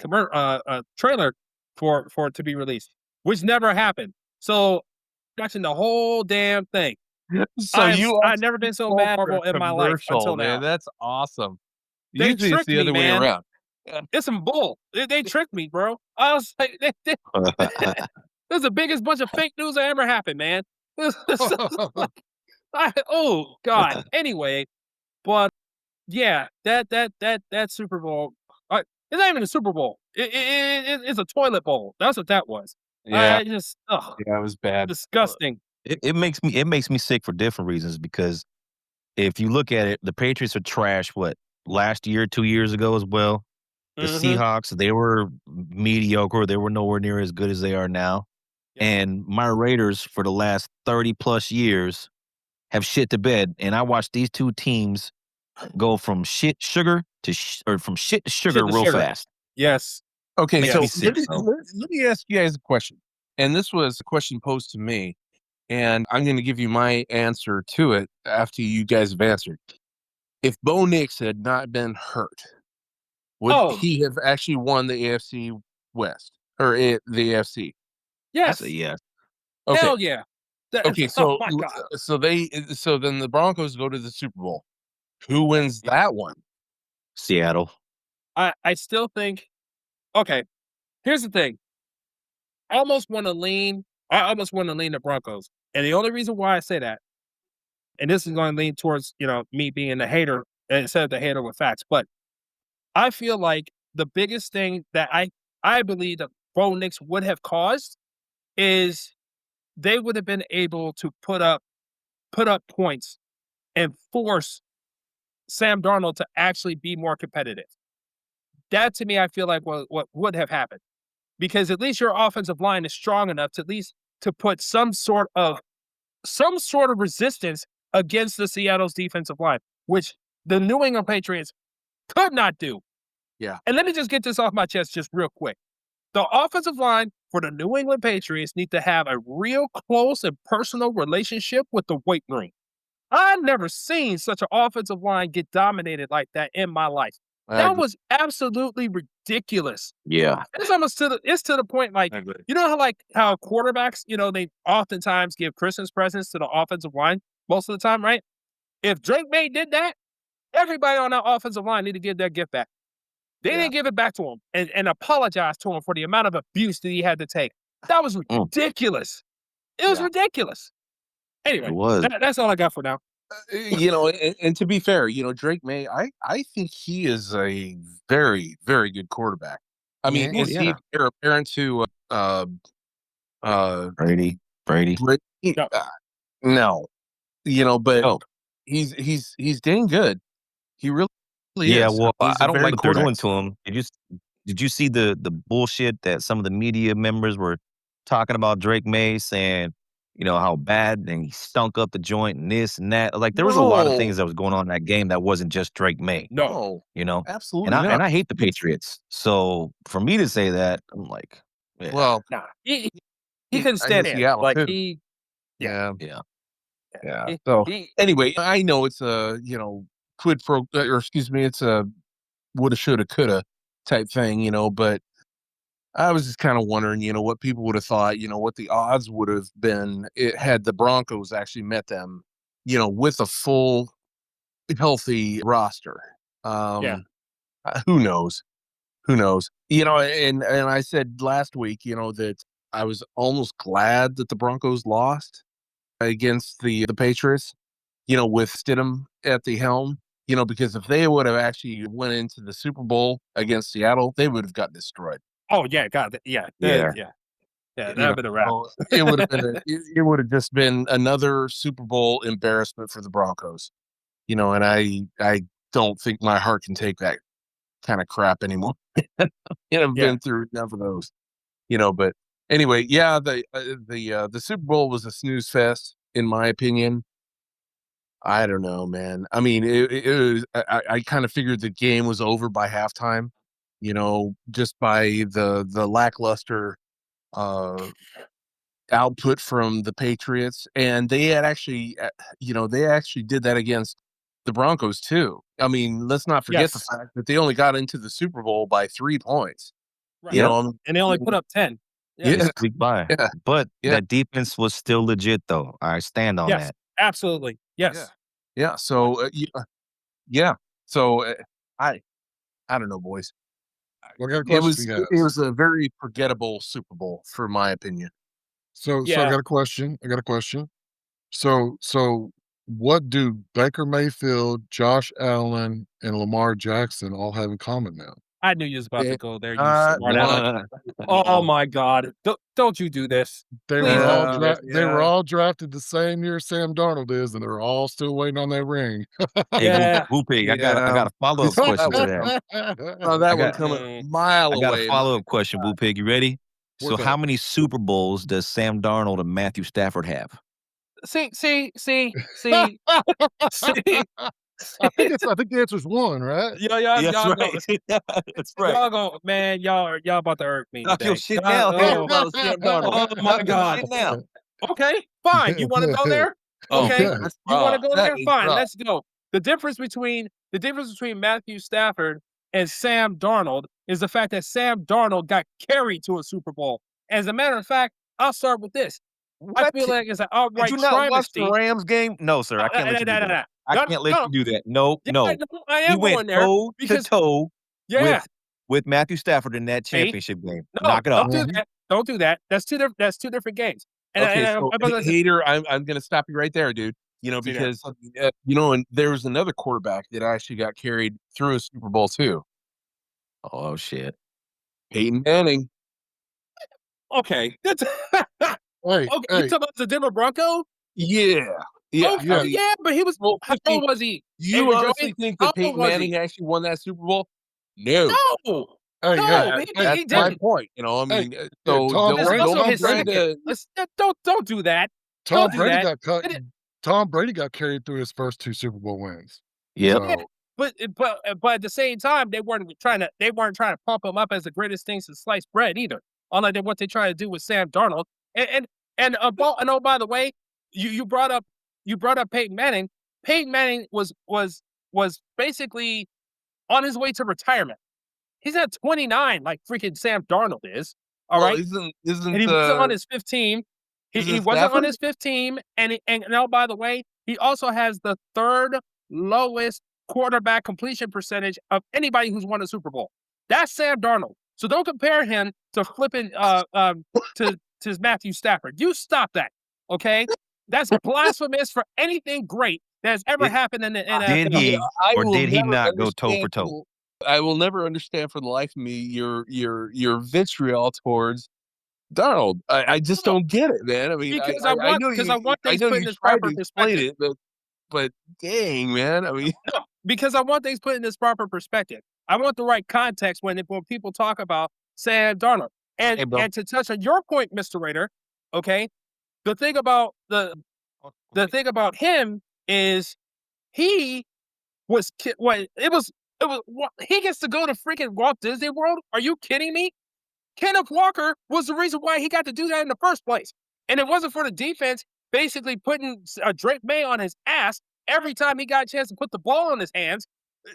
trailer for it to be released, which never happened. So watching the whole damn thing. So you I've never been so mad at Marvel in my life until man. now. That's awesome. They Usually it's tricked the me, other way man. around. It's some bull. They tricked me, bro. I was like, this is the biggest bunch of fake news that ever happened, man. Oh God. Anyway, but yeah, that Super Bowl. It's not even a Super Bowl. It's a toilet bowl. That's what that was. Yeah, I just yeah, it was bad. disgusting. It makes me sick for different reasons, because if you look at it, the Patriots are trash. What, last year, 2 years ago as well. The Mhm. Seahawks, they were mediocre. They were nowhere near as good as they are now. Yep. And my Raiders for the last 30 plus years have shit to bed. And I watched these two teams go from shit to sugar Shit to real sugar. fast. Yes. Okay, Makes so me sick, so. let me ask you guys a question. And this was a question posed to me, and I'm going to give you my answer to it after you guys have answered. If Bo Nix had not been hurt, would he have actually won the AFC West or the AFC? I Yes. say yes. Okay. Hell yeah. Okay, Oh so my God. so then the Broncos go to the Super Bowl. Who wins that one? Seattle. I still think. Okay. Here's the thing. I almost want to lean the Broncos, and the only reason why I say that, and this is going to lean towards me being a hater instead of the hater with facts, but I feel like the biggest thing that I believe that Bo Nix would have caused is they would have been able to put up points and force Sam Darnold to actually be more competitive. That to me, I feel like what would have happened, because at least your offensive line is strong enough to at least to put some sort of resistance against the Seattle's defensive line, which the New England Patriots could not do. Yeah. And let me just get this off my chest just real quick. The offensive line for the New England Patriots need to have a real close and personal relationship with the weight room. I've never seen such an offensive line get dominated like that in my life. That was absolutely ridiculous. Yeah. It's almost to the point, like, you know how quarterbacks, they oftentimes give Christmas presents to the offensive line most of the time, right? If Drake May did that, everybody on that offensive line need to give their gift back. They didn't give it back to him and apologize to him for the amount of abuse that he had to take. That was ridiculous. It was ridiculous. Anyway, It was. that's all I got for now. And to be fair, Drake May, I think he is a very, very good quarterback. I mean, is he heir apparent to Brady? No. No, but Oh. he's dang good. He really Yeah, is. well, He's I a don't very like what they're quarterback. doing to him. Did you see the bullshit that some of the media members were talking about Drake May, saying, how bad and he stunk up the joint and this and that? Like, there was a lot of things that was going on in that game that wasn't just Drake May. No. Absolutely And not. I hate the Patriots. So for me to say that, I'm like, yeah. Well, Nah. He couldn't stand it. Seattle, Like too. Yeah. So anyway, I know it's a quid pro, or excuse me, it's a woulda, shoulda, coulda type thing, but I was just kind of wondering, what people would have thought, what the odds would have been had the Broncos actually met them, with a full healthy roster. Who knows? And I said last week, that I was almost glad that the Broncos lost against the Patriots, with Stidham at the helm, because if they would have actually went into the Super Bowl against Seattle, they would have got destroyed. Oh yeah, God, yeah, Yeah. yeah. That'd You know, been a wrap. so it would have been it would have just been another Super Bowl embarrassment for the Broncos. And I don't think my heart can take that kind of crap anymore. I've Yeah. been through enough of those. But anyway, yeah, the Super Bowl was a snooze fest, in my opinion. I don't know, man. I mean, it was, I kind of figured the game was over by halftime, just by the lackluster output from the Patriots, and they had actually, they actually did that against the Broncos too. I mean, let's not forget the Yes. fact that they only got into the Super Bowl by 3 points. Right. Yep. And they only put up 10. They Yeah, squeaked by. yeah, But yeah. that defense was still legit, though. I stand on Yes, that. absolutely. Yes. yeah. So yeah. So I don't know, boys. Well, I got a It question was for you it guys. was a very forgettable Super Bowl, for my opinion. So I Yeah. got a question. So what do Baker Mayfield, Josh Allen, and Lamar Jackson all have in common now? I knew you was about Eh, to go there, you smart aleck. Oh my God. Don't you do this. They Please were all don't do this. they were all drafted the same year Sam Darnold is, and they're all still waiting on that ring. Hey, Yeah. Woo Pig, I got Yeah. a follow-up Saw question to that that. saw that I one got coming Mm. a mile I got away. a follow-up question, Woo Pig. You ready? So What's how up? many Super Bowls does Sam Darnold and Matthew Stafford have? See. I think the answer is one, right? Y'all go. That's right. Y'all go, man. Y'all about to irk me Knock today. your shit down here Oh, about Sam Darnold. oh my Knock your God. shit down. Okay, fine. You want to go there? Oh, Okay, Okay. that's you want to rough. go That there? is Fine, rough. let's go. The difference between Matthew Stafford and Sam Darnold is the fact that Sam Darnold got carried to a Super Bowl. As a matter of fact, I'll start with this. I What? feel like it's an Did outright you not watch the travesty. Rams game? No, sir. I can't let you do that. I No, can't let no, you do that. No, yeah, no. I He am went going there toe to because toe yeah, with Matthew Stafford in that see, championship game. no, Knock it don't off. do Mhm. that. Don't do that. That's two different. That's two different games. And, Okay, and so I'm about to say, hater, I'm gonna stop you right there, dude. See there. Because and there was another quarterback that actually got carried through a Super Bowl too. Oh shit. Peyton Manning. Okay, that's okay. Hey, You hey, talking about the Denver Bronco? Yeah. Yeah. Okay, Yeah. I mean, yeah, but he was. well, How old was he? do you Hey, honestly Joey, think how that Peyton old was Manning he? actually won that Super Bowl? No. No, hey, no, hey, That's he my didn't. point. I hey, mean, yeah, so Tom It's Brady. also don't be Tom his trying Brady. second. to. Don't do that. Tom Don't do Brady that. got cut. It- Tom Brady got carried through his first 2 Super Bowl wins. Yep. Yeah, So but at the same time, they weren't trying to pump him up as the greatest things to slice bread either. Unlike what they try to do with Sam Darnold. And oh, by the way, you brought up Peyton Manning. Peyton Manning was basically on his way to retirement. He's at 29, like freaking Sam Darnold is. All Well, right, isn't and he wasn't on his fifth team. He isn't wasn't on Stafford? his fifth team, and now by the way, he also has the third lowest quarterback completion percentage of anybody who's won a Super Bowl. That's Sam Darnold. So don't compare him to flipping to Matthew Stafford. You stop that, okay? That's blasphemous for anything great that has ever happened in the Did NFL. he I or will did he never not go toe for understand toe? I will never understand for the life of me your vitriol towards Donald. I just don't get it, man. I mean, Because I know I want I things know put you in this tried to proper explain perspective. it, but dang, man. I mean, No, because I want things put in this proper perspective. I want the right context when people talk about Sam Darnold. Hey, bro. And to touch on your point, Mr. Raider, okay, the thing about him is he he gets to go to freaking Walt Disney World. Are you kidding me? Kenneth Walker was the reason why he got to do that in the first place. And it wasn't for the defense basically putting Drake May on his ass every time he got a chance to put the ball in his hands.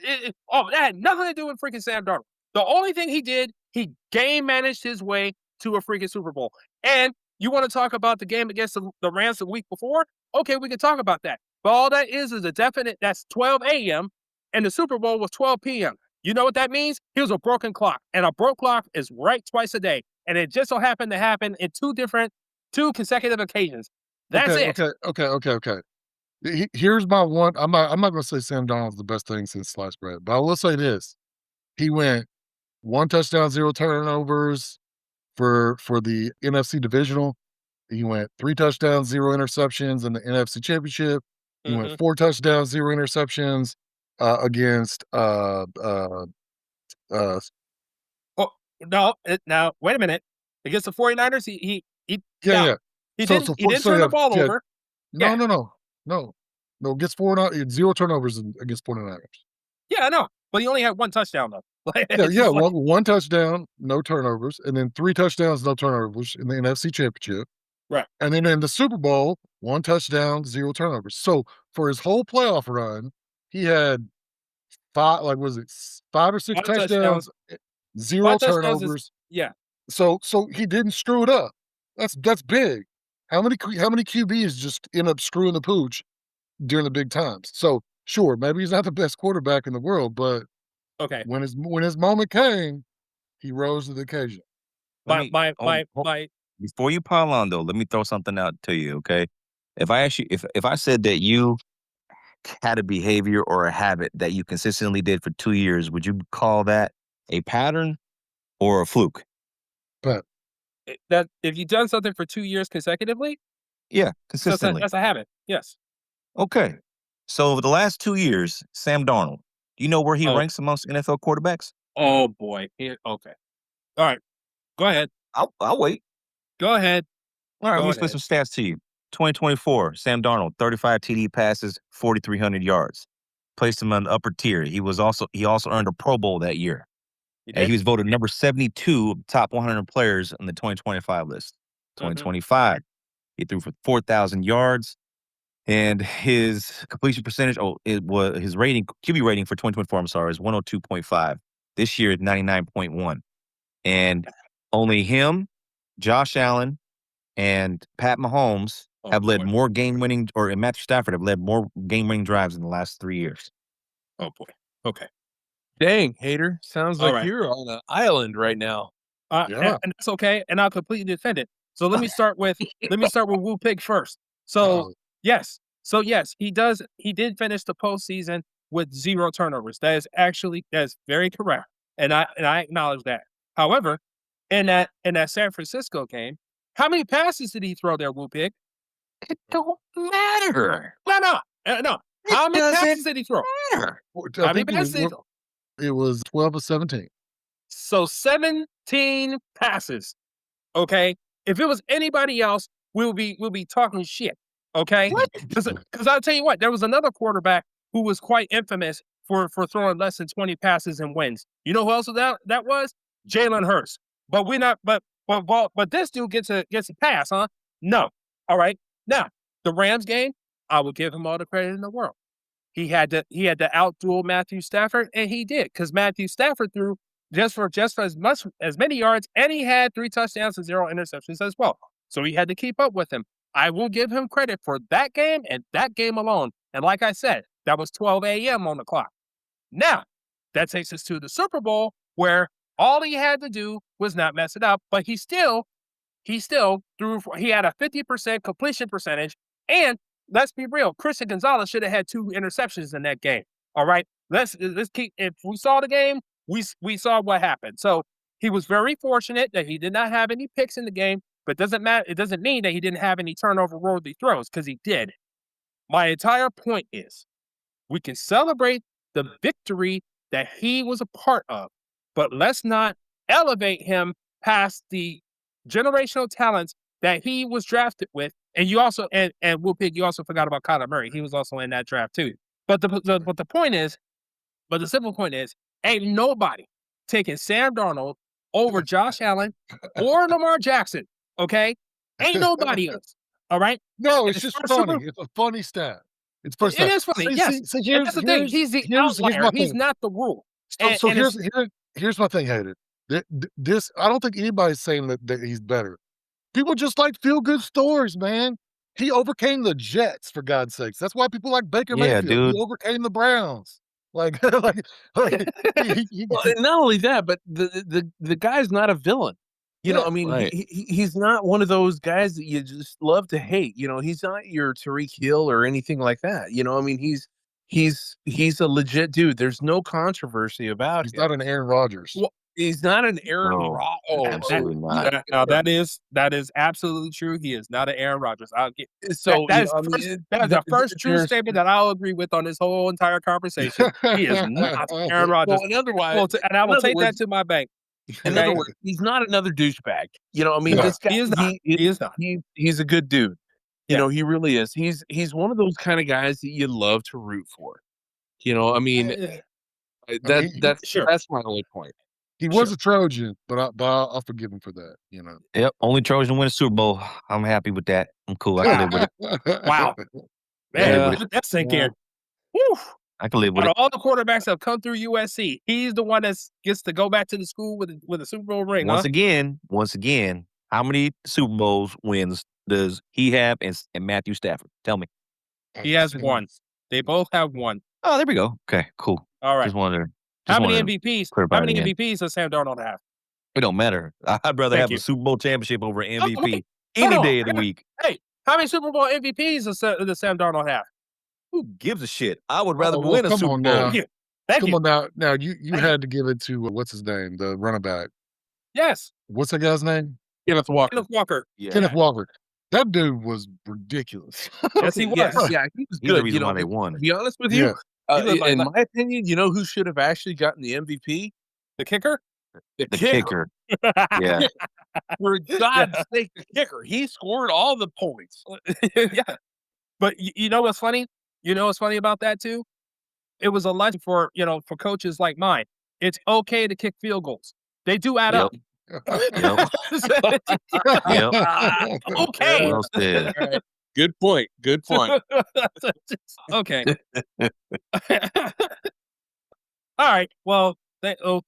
That had nothing to do with freaking Sam Darnold. The only thing he did, he game managed his way to a freaking Super Bowl. And you want to talk about the game against the Rams the week before? Okay, we can talk about that. But all that is a definite, that's 12 a.m. and the Super Bowl was 12 p.m. You know what that means? Here's a broken clock. And a broke clock is right twice a day. and it just so happened to happen in two consecutive occasions. That's it. Okay. Here's my one. I'm not going to say Sam Darnold's the best thing since sliced bread, but I will say this: he went 1 touchdown, 0 turnovers for the NFC divisional. He went 3 touchdowns, 0 interceptions in the NFC Championship. He Mhm. went 4 touchdowns, 0 interceptions against Oh, no, now wait a minute. Against the 49ers, he yeah, now, yeah. he So didn't turn the ball over. No, Yeah. no. Against 0 turnovers against 49ers. Yeah, I know. But he only had 1 touchdown though. Like, Yeah, it's just like, 1 touchdown, no turnovers, and then 3 touchdowns, no turnovers in the NFC Championship. right. And then in the Super Bowl, 1 touchdown, 0 turnovers. So for his whole playoff run, he had 5, like, was it 5 or 6 5 touchdowns. touchdowns, 0 5 touchdowns is turnovers. yeah. So he didn't screw it up. That's big. How many QBs just end up screwing the pooch during the big times? So sure, maybe he's not the best quarterback in the world, but Okay. when his moment came, he rose to the occasion. My Before you pile on, though, let me throw something out to you, okay? If I ask you, if I said that you had a behavior or a habit that you consistently did for 2 years, would you call that a pattern or a fluke? But that if you've done something for 2 years consecutively, Yeah, consistently. that's a habit. Yes. Okay. So over the last 2 years, Sam Darnold, do you know where he Oh. ranks amongst NFL quarterbacks? Oh boy. Okay. All right. Go ahead. I'll wait. Go ahead. All right, let Go me spit ahead. some stats to you. 2024, Sam Darnold, 35 TD passes, 4,300 yards. Placed him on the upper tier. He also earned a Pro Bowl that year. You And did? he was voted number 72 of the top 100 players on the 2025 list. 2025, he threw for 4,000 yards, and his completion percentage. It was his rating, QB rating for 2024. I'm sorry, is 102.5. This year, 99.1, and only him, Josh Allen, and Pat Mahomes Oh, have led boy. more game-winning, or and Matthew Stafford have led more game-winning drives in the last 3 years. Oh boy. Okay. Dang, hater. Sounds All like right. you're on an island right now. Yeah. And that's okay, and I'll completely defend it. So let me start with Woo Pig first. So yes, he did finish the postseason with 0 turnovers. That's very correct, and I acknowledge that. However, in that San Francisco game, how many passes did he throw there, Woo Pig? It don't matter. No. How many passes did he throw? Matter. How many passes did he throw? It was 12 of 17. So 17 passes. Okay. If it was anybody else, we'll be talking shit. Okay. Because I'll tell you what, there was another quarterback who was quite infamous for throwing less than 20 passes and wins. You know who else that was? Jalen Hurts. But we're not, but this dude gets a pass, huh? No. All right. Now, the Rams game, I will give him all the credit in the world. He had to outduel Matthew Stafford, and he did, because Matthew Stafford threw just for as many yards, and he had 3 touchdowns and 0 interceptions as well. So he had to keep up with him. I will give him credit for that game and that game alone. And like I said, that was 12 a.m. on the clock. Now, that takes us to the Super Bowl, where all he had to do was not mess it up, but he still threw. He had a 50% completion percentage, and let's be real, Christian Gonzalez should have had 2 interceptions in that game. All right, let's keep. If we saw the game, we saw what happened. So he was very fortunate that he did not have any picks in the game, but it doesn't matter. It doesn't mean that he didn't have any turnover-worthy throws, because he did. My entire point is, we can celebrate the victory that he was a part of, but let's not elevate him past the generational talents that he was drafted with. And you also, and Will Pig, you also forgot about Kyler Murray. He was also in that draft too. But the point is, but the simple point is, ain't nobody taking Sam Darnold over Josh Allen or Lamar Jackson. Okay, ain't nobody else. All right. No, And it's as just far as funny. It's a funny stat. It's a funny It stat. is funny, See- yes. see, And that's the thing. He's the here's outlier. my He's thing. not the rule. So, And- so and it's- here's my thing, Hayden. This I don't think anybody's saying that he's better. People just like feel good stories, man. He overcame the Jets, for God's sakes. That's why people like Baker Yeah, Mayfield. dude. He overcame the Browns. Like, he- Well, and not only that, but the guy's not a villain. You know, I mean, Right. he's not one of those guys that you just love to hate. You know, he's not your Tariq Hill or anything like that. You know, I mean, he's a legit dude. There's no controversy about He's him. not an Aaron Rodgers. Well, he's not an Aaron No, Rodgers. absolutely not. Now that is absolutely true. He is not an Aaron Rodgers. I'll get So that you is know, I first, mean, that is the first true there's statement that I'll agree with on this whole entire conversation. He is not Aaron Rodgers. well, in other And I will take that words, to my bank. in other Okay? words, he's not another douchebag. You know, I mean, Yeah. this guy He is not. He is not. he's a good dude. You Yeah. know, he really is. He's one of those kind of guys that you love to root for. You know, I mean, Sure. that's my only point. He was a Trojan, but I'll forgive him for that. You know. Yep. Only Trojan to win a Super Bowl. I'm happy with that. I'm cool. I can live with it. Wow. Yeah. Man, With let that sink Yeah. in. Whew. I can live with Out it. of all the quarterbacks that have come through USC, he's the one that gets to go back to the school with a Super Bowl ring. Once again, how many Super Bowls wins does he have and Matthew Stafford? Tell me. He has one. They both have one. Oh, there we go. Okay, cool. All right. Just wanted to. How many wanted to MVPs? clarify How it many again. MVPs does Sam Darnold have? It don't matter. I'd rather Thank have you. a Super Bowl championship over an MVP wait. any Hold on. day of the week. Hey, how many Super Bowl MVPs does Sam Darnold have? Who gives a shit? I would rather well, win a come Super on Bowl. now. Thank you. Thank Come you. on now. Now you Thank had to give it to what's his name, the running back. Yes. What's that guy's name? Kenneth Walker. Kenneth Walker. Yeah. Kenneth Walker. That dude was ridiculous. Yes, he was. Yeah, he was He's the good. reason You know, why they won. to be honest with Yeah. you, He looked like in that. my opinion, you know who should have actually gotten the MVP? The kicker? The The kicker. kicker. Yeah. For God's sake, the kicker. He scored all the points. Yeah. But you know what's funny? You know what's funny about that too? It was a lesson for coaches like mine. It's okay to kick field goals. They do add up. Yep. Yep. Okay. Well said. All right. Good point. Good point. Okay. All right. Well,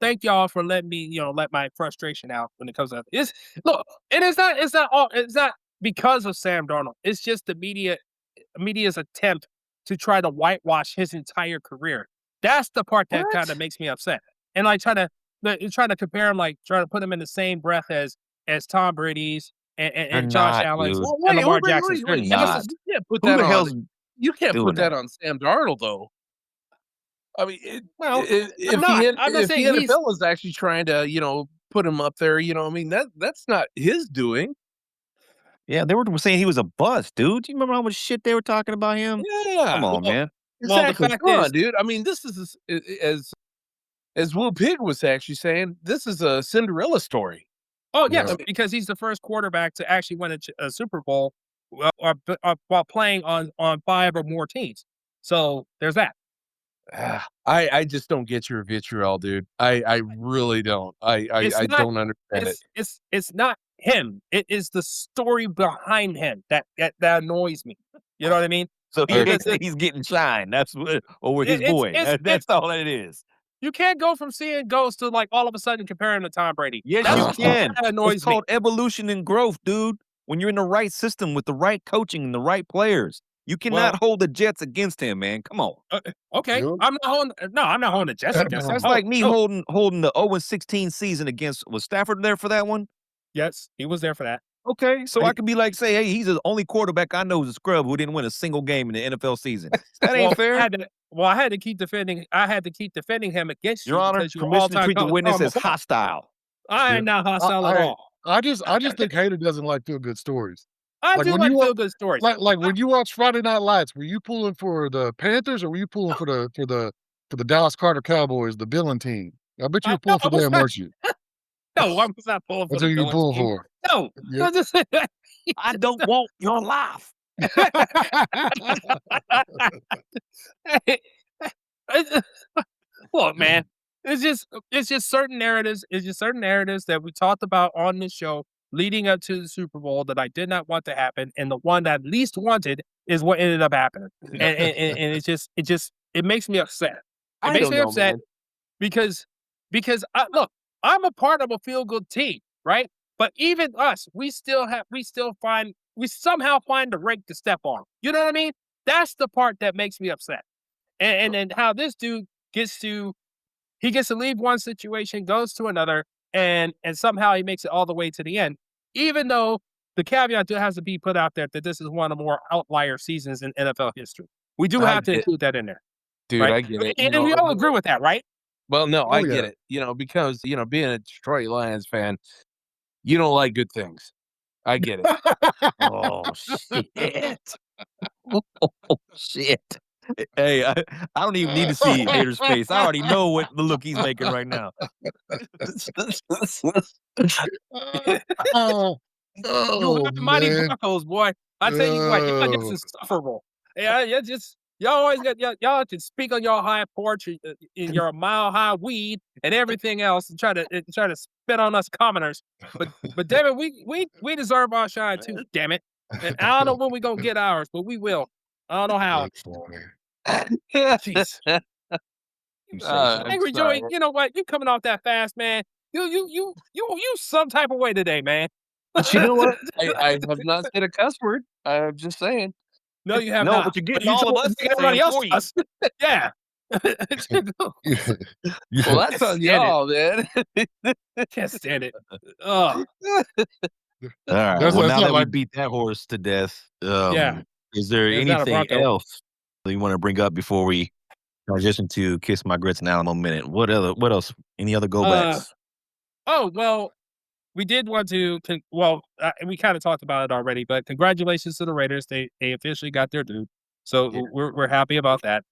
thank y'all for letting me, let my frustration out when it comes to it's look, and it's not because of Sam Darnold. It's just the media's attempt to try to whitewash his entire career. That's the part that kind of makes me upset. And like trying to compare him, like trying to put him in the same breath as Tom Brady's and They're Josh not, Allen's dude. and Lamar Jackson's. They're And not. this is- You can't put Who that the on. hell's You can't doing put that that? on Sam Darnold, though. I mean, Well, if I'm not. I'm not if the saying he's- NFL is actually trying to, put him up there, I mean that's not his doing. Yeah, they were saying he was a bust, dude. Do you remember how much shit they were talking about him? Yeah, Come on, man. Well, the exactly. fact Come on, is- dude. I mean, this is as Will Pig was actually saying, this is a Cinderella story. Oh yes, Yeah. because he's the first quarterback to actually win a Super Bowl while playing on 5 or more teams. So there's that. I just don't get your vitriol, dude. I really don't. I It's not- don't understand it. It's not him. It is the story behind him that annoys me. You know what I mean? So Because he's getting shine. That's what over his It's- boy. it's- That's all that it is. You can't go from seeing ghosts to like all of a sudden compare him to Tom Brady. Yes, That's you can. That annoys It's me. called evolution and growth, dude. When you're in the right system with the right coaching and the right players, you cannot hold the Jets against him, man. Come on. Okay, Yep. I'm not holding the Jets against him. That's Oh, like me oh, holding the 0-16 season against. Was Stafford there for that one? Yes, he was there for that. Okay, so Hey. I could be like, say, hey, he's the only quarterback I know who's a scrub who didn't win a single game in the NFL season. That ain't fair. I had to keep defending. I had to keep defending him against Your you Honor, because you're permission to all-time treat the college witness football as player. hostile. I am not hostile at all. I just think Hater doesn't like feel good stories. I like do when like you feel good stories. Like when you watch Friday Night Lights, were you pulling for the Panthers or were you pulling for the Dallas Carter Cowboys, the villain team? I bet you were pulling no, for I was them, not. weren't you? No, I was not pulling for That's the who you villains pulling team. for. No, Yeah. I don't want your life. Look, man, it's just certain narratives. It's just certain narratives that we talked about on this show leading up to the Super Bowl that I did not want to happen, and the one that I least wanted is what ended up happening. And it makes me upset. It makes me upset because look, I'm a part of a feel good team, right? But even us, we somehow find the rake to step on. You know what I mean? That's the part that makes me upset. And then how this dude gets to leave one situation, goes to another, and somehow he makes it all the way to the end, even though the caveat has to be put out there that this is one of the more outlier seasons in NFL history. We do I have to get, include that in there, dude, right? I get it. And we all agree with that, right? Well, no, Oh I get yeah. it. Because being a Detroit Lions fan, you don't like good things. I get it. Oh shit. Oh shit. Hey, I don't even need to see Hater's face. I already know what the look he's making right now. Oh, You oh mighty man. Broncos, boy. I tell you what, y'all just Oh. insufferable. Yeah, you just y'all always got y'all can speak on your high porch in your mile high weed and everything else and try to spit on us commoners. But damn it, we deserve our shine too. Damn it. And I don't know when we gonna get ours, but we will. I don't know how. That's funny. Jeez. You say so. I'm Angry sorry. Joey, you know what? You coming off that fast, man. You some type of way today, man. But you know what? I have not said a cuss word. I'm just saying. No, you have No, not. but you're getting You all of told us make everybody saying else for you. cuss. Yeah. Yeah. Well, that's on Stand it. y'all, man. Can't stand it. Ugh. All right. That's Well, that's now not that we like beat that horse to death, Yeah. is there It's not a anything Bronco. else that you want to bring up before we transition to Kiss My Grits and Alamo Minute? What else? Any other go Uh, backs? oh, well, we did want to, we kind of talked about it already, but congratulations to the Raiders. They officially got their due. So Yeah. we're happy about that.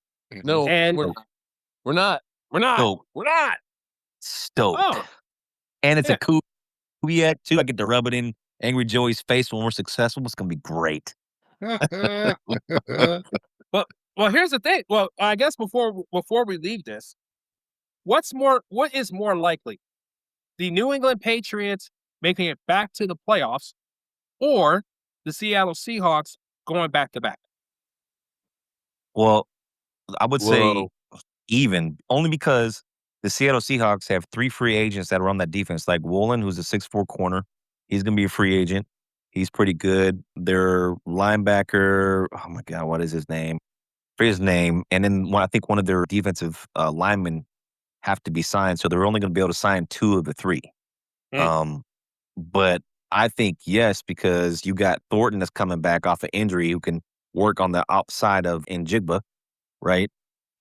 No, And we're not. We're not. Stoked. We're not. Stoked. oh, And it's yeah. a cool yet too. I get to rub it in Angry Joey's face when we're successful. It's gonna be great. Well, here's the thing. Well, I guess before we leave this, what is more likely? The New England Patriots making it back to the playoffs or the Seattle Seahawks going back to back? Well, I would say Whoa. even only because the Seattle Seahawks have 3 free agents that are on that defense, like Woolen, who's a 6'4" corner. He's gonna be a free agent. He's pretty good. Their linebacker, oh my god, what is his name? For his name, and then I think one of their defensive linemen have to be signed, so they're only going to be able to sign 2 of the 3. Mm. Um, but I think yes, because you got Thornton that's coming back off an injury who can work on the outside of Njigba, right?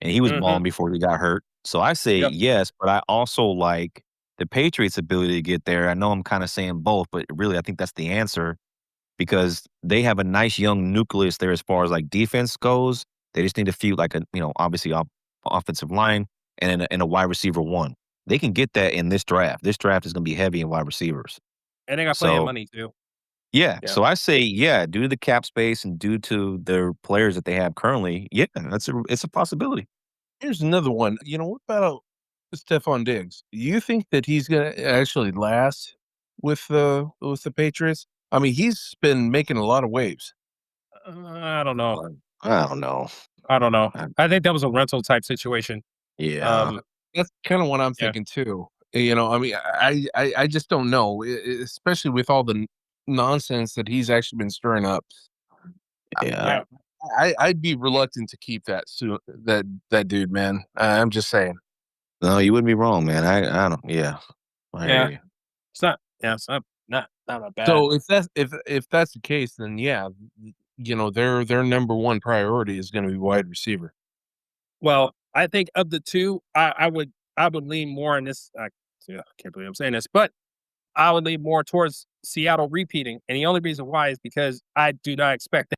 And he was Mhm. balling before he got hurt. So I say Yep. yes, but I also like the Patriots' ability to get there. I know I'm kind of saying both, but really I think that's the answer because they have a nice young nucleus there as far as like defense goes. They just need to feed like obviously offensive line and a wide receiver one. They can get that in this draft. This draft is going to be heavy in wide receivers. And they got plenty of So money too. yeah, Yeah. so I say yeah, due to the cap space and due to their players that they have currently, yeah, it's a possibility. Here's another one. What about Stephon Diggs? You think that he's going to actually last with the Patriots? I mean, he's been making a lot of waves. I don't know. I don't know. I don't know. I- I think that was a rental type situation. Yeah, That's kind of what I'm Yeah. thinking too. I mean, I just don't know, especially with all the nonsense that he's actually been stirring up. yeah. I'd be reluctant to keep that dude, man. I'm just saying. No, you wouldn't be wrong, man. I don't. Yeah, I hear Yeah. you. It's not. Yeah. It's not that bad. So if that's the case, then yeah, their number one priority is going to be wide receiver. Well, I think of the two, I would lean more in this. I can't believe I'm saying this, but I would lean more towards Seattle repeating, and the only reason why is because I do not expect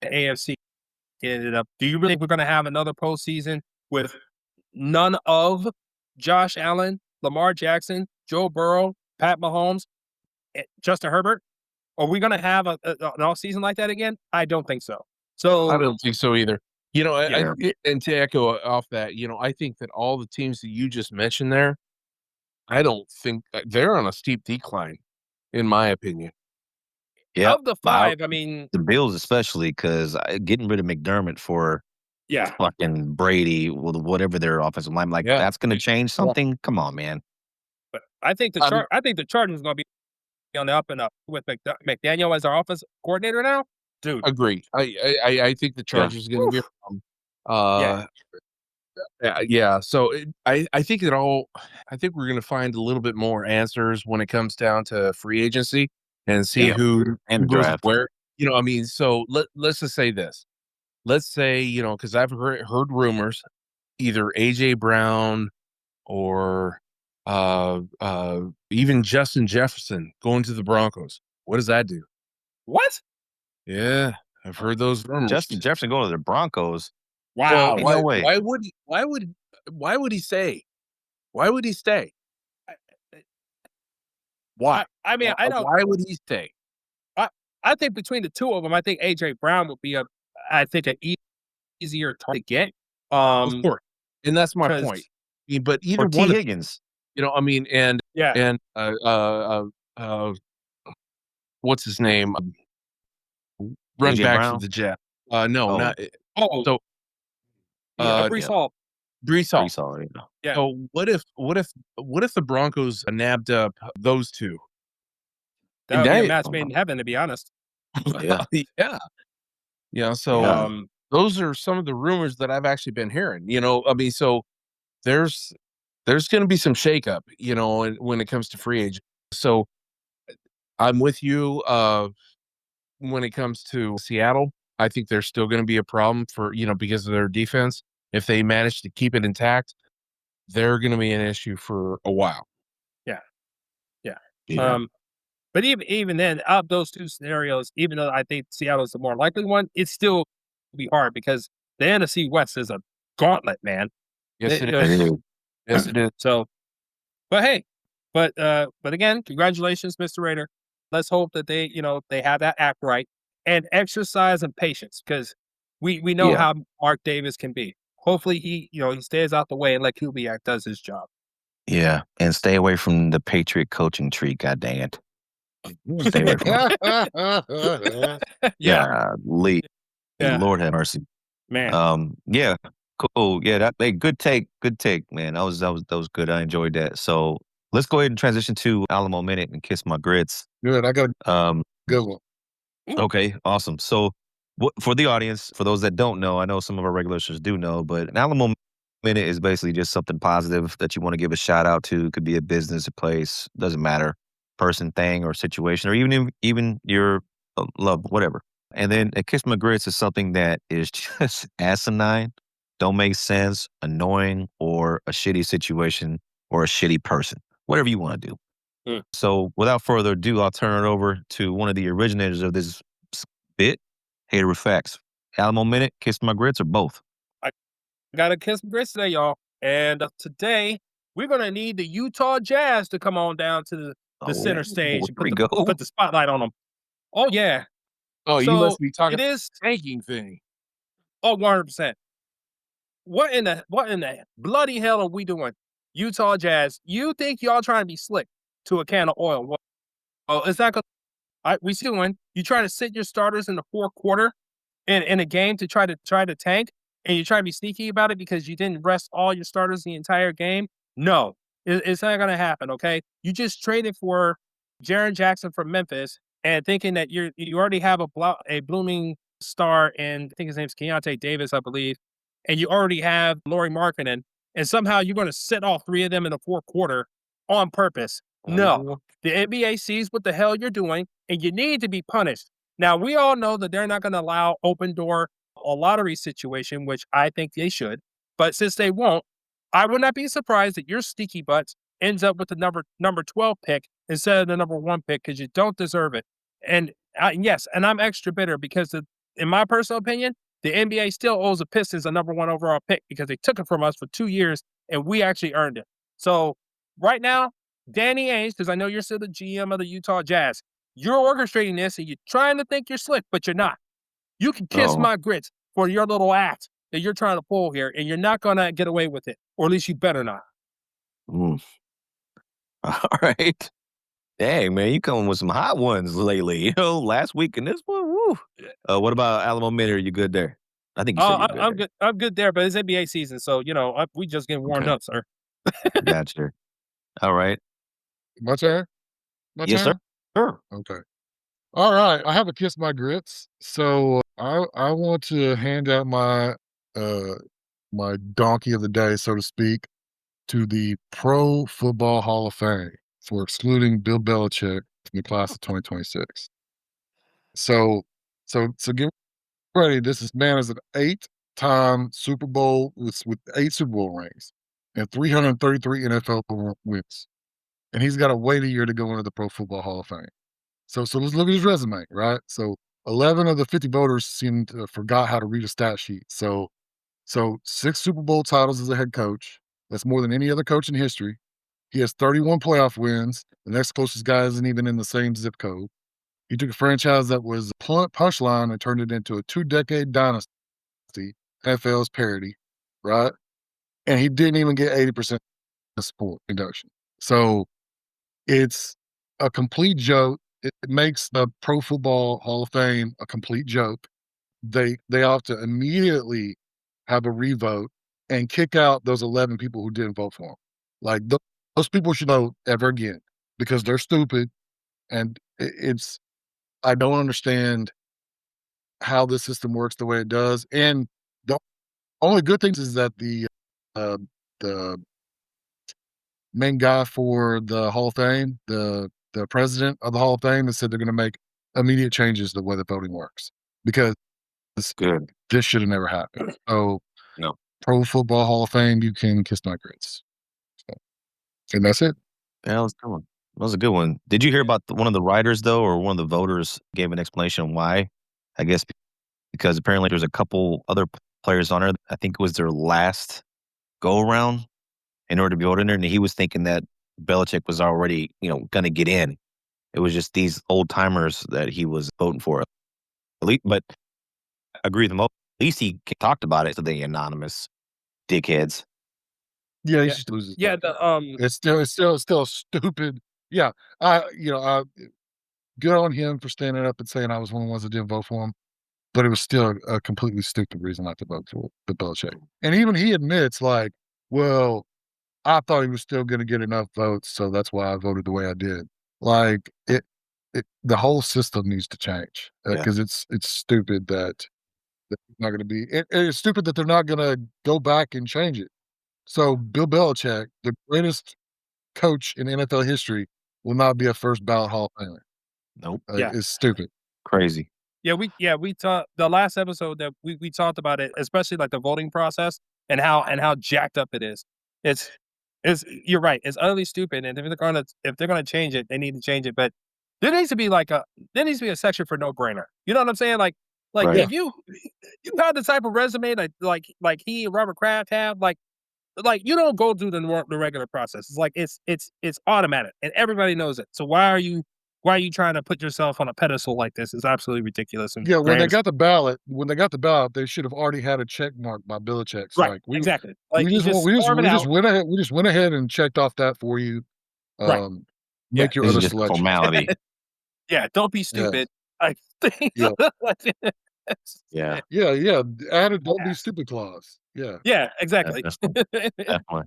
the AFC to get it up. Do you really think we're going to have another postseason with none of Josh Allen, Lamar Jackson, Joe Burrow, Pat Mahomes, Justin Herbert? Are we going to have an off season like that again? I don't think so. So I don't think so either. Yeah. And to echo off that, I think that all the teams that you just mentioned there, I don't think they're on a steep decline, in my opinion. Yeah, of the five, I mean, the Bills especially because getting rid of McDermott for yeah. fucking Brady with whatever their offensive line, like Yeah. that's going to change something. Come on, man. But I think the Chargers going to be on the up and up with McDaniel as our offensive coordinator now, dude. Agree. I think the Chargers are going to be a problem. Yeah. Yeah. So I think I think we're going to find a little bit more answers when it comes down to free agency and see Yeah, who and the goes draft. where. I mean, so let's just say this. Let's say, because I've heard rumors, either AJ Brown or even Justin Jefferson going to the Broncos. What does that do? What? Yeah, I've heard those rumors. Justin Jefferson going to the Broncos. Well, Wow. Ain't no way. why would he stay? Why would he stay? Why? I mean, I don't. Why would he stay? I think between the two of them, I think AJ Brown would be I think an easier target to get. Of course, and that's my 'Cause point. I mean, but either Or T. one of Higgins. I mean, and yeah, and what's his name? Run AJ back for Brown? the Jets. No, Oh. not oh, so. Brees yeah. Hall. Brees Hall. Brees Hall, yeah. Yeah. So what if the Broncos nabbed up those two? That would be a That- match made in heaven, to be honest. Yeah. yeah. So Yeah. those are some of the rumors that I've actually been hearing. I mean, so there's going to be some shakeup, when it comes to free agent. So I'm with you. When it comes to Seattle, I think there's still going to be a problem for because of their defense. If they manage to keep it intact, they're going to be an issue for a while. Yeah. But even then, out of those two scenarios, even though I think Seattle's the more likely one, it still be hard because the NFC West is a gauntlet, man. Yes, It- it it- is. Yes, it is. So, but hey, but again, congratulations, Mr. Raider. Let's hope that they have that act right and exercise and patience because we know Yeah. how Mark Davis can be. Hopefully he stays out the way and let Kubiak does his job. Yeah. And stay away from the Patriot coaching tree, god dang it. Stay away from it. Yeah, Lee. Yeah. Lord have mercy. man. Yeah, cool. Yeah, good take. Good take, man. That was good. I enjoyed that. So let's go ahead and transition to Alamo Minute and Kiss My Grits. Good. I got a Um, good one. okay, awesome. So for the audience, for those that don't know, I know some of our regular listeners do know, but an Alamo Minute is basically just something positive that you want to give a shout out to. It could be a business, a place, doesn't matter, person, thing, or situation, or even your love, whatever. And then a Kiss My Grits is something that is just asinine, don't make sense, annoying, or a shitty situation or a shitty person, whatever you want to do. Mm. So without further ado, I'll turn it over to one of the originators of this bit, Hater with Facts. Alamo Minute, Kiss My Grits, or both? Got to kiss some grits today, y'all. And today we're gonna need the Utah Jazz to come on down to the center stage and Here we go. put the spotlight on them. Oh yeah. Oh, you So must be talking it is tanking thing. 100%. What in the bloody hell are we doing? Utah Jazz. You think y'all trying to be slick to a can of oil? Well, it's not gonna we see one. You trying to sit your starters in the fourth quarter in a game to try to tank, and you try to be sneaky about it because you didn't rest all your starters the entire game. No, it's not gonna happen. Okay, you just traded for Jaren Jackson from Memphis, and thinking that you already have a blooming star, and I think his name's Keontae Davis, I believe, and you already have Lauri Markkanen, and somehow you're going to sit all three of them in the fourth quarter on purpose. No, the NBA sees what the hell you're doing, and you need to be punished. Now, we all know that they're not going to allow open door a lottery situation, which I think they should. But since they won't, I would not be surprised that your sneaky butts ends up with the number 12 pick instead of the number 1 pick because you don't deserve it. And yes, and I'm extra bitter because in my personal opinion, the NBA still owes the Pistons a number 1 overall pick because they took it from us for 2 years and we actually earned it. So right now, Danny Ainge, because I know you're still the GM of the Utah Jazz, you're orchestrating this and you're trying to think you're slick, but you're not. You can kiss my grits for your little act that you're trying to pull here, and you're not going to get away with it, or at least you better not. All right. Dang, man, you coming with some hot ones lately. Last week and this one, woo. What about Alamo Minute? Are you good there? I think you said you're good. I'm good. I'm good there, but it's NBA season, so we just getting warmed up, sir. Gotcha. All right. My turn? My Yes, turn? sir. Sure. Okay. All right. I have a Kiss My Grits. So I want to hand out my my donkey of the day, so to speak, to the Pro Football Hall of Fame for excluding Bill Belichick from the class of 2026. So get ready. This man is an 8-time Super Bowl with 8 Super Bowl rings and 333 NFL wins, and he's got to wait a year to go into the Pro Football Hall of Fame. So let's look at his resume, right? So 11 of the 50 voters seemed to forgot how to read a stat sheet. So 6 Super Bowl titles as a head coach. That's more than any other coach in history. He has 31 playoff wins. The next closest guy isn't even in the same zip code. He took a franchise that was a punchline and turned it into a 2-decade dynasty, NFL's parody, right? And he didn't even get 80% support induction. So it's a complete joke. It makes the Pro Football Hall of Fame a complete joke. They ought to immediately have a revote and kick out those 11 people who didn't vote for him. Like those people should vote ever again because they're stupid. And it's I don't understand how the system works the way it does. And the only good thing is that the main guy for the Hall of Fame, the president of the Hall of Fame, has said they're going to make immediate changes to the way the voting works because Good. this should have never happened. So, No. Pro Football Hall of Fame, you can kiss my grits. So, and that's it. Yeah, that was a good one. That was a good one. Did you hear about one of the writers, though, or one of the voters gave an explanation why? I guess because apparently there's a couple other players on there. I think it was their last go around in order to be voted in there, and he was thinking that Belichick was already, going to get in. It was just these old timers that he was voting for. At least, but I agree with him. At least he talked about it to the anonymous dickheads. Yeah, he Yeah. should lose his Yeah, vote. It's still stupid. Yeah, I good on him for standing up and saying I was one of the ones that didn't vote for him, but it was still a completely stupid reason not to vote for the Belichick. And even he admits, like, well, I thought he was still going to get enough votes, so that's why I voted the way I did. Like the whole system needs to change because it's stupid that it's not going to be. It's stupid that they're not going to go back and change it. So Bill Belichick, the greatest coach in NFL history, will not be a first ballot Hall of Famer. Nope. Yeah. It's stupid. Crazy. Yeah, we talked the last episode that we talked about it, especially like the voting process and how jacked up it is. It's you're right. It's utterly stupid. And if they're gonna change it, they need to change it. But there needs to be a section for no brainer. You know what I'm saying? Like Right. if you have the type of resume like he and Robert Kraft have, like you don't go through the regular process. It's like it's automatic and everybody knows it. So why are you trying to put yourself on a pedestal like this? It's absolutely ridiculous. And Yeah, when they got the ballot, they should have already had a check mark by Belichick. right, Like exactly. we Like you just just farm it out. we just went ahead and checked off that for you. Right. Make your This other is just a selection. formality. Yeah, don't be stupid. Like Yeah. Yeah. Yeah. Add a don't be stupid clause. Yeah. Yeah, exactly. Definitely.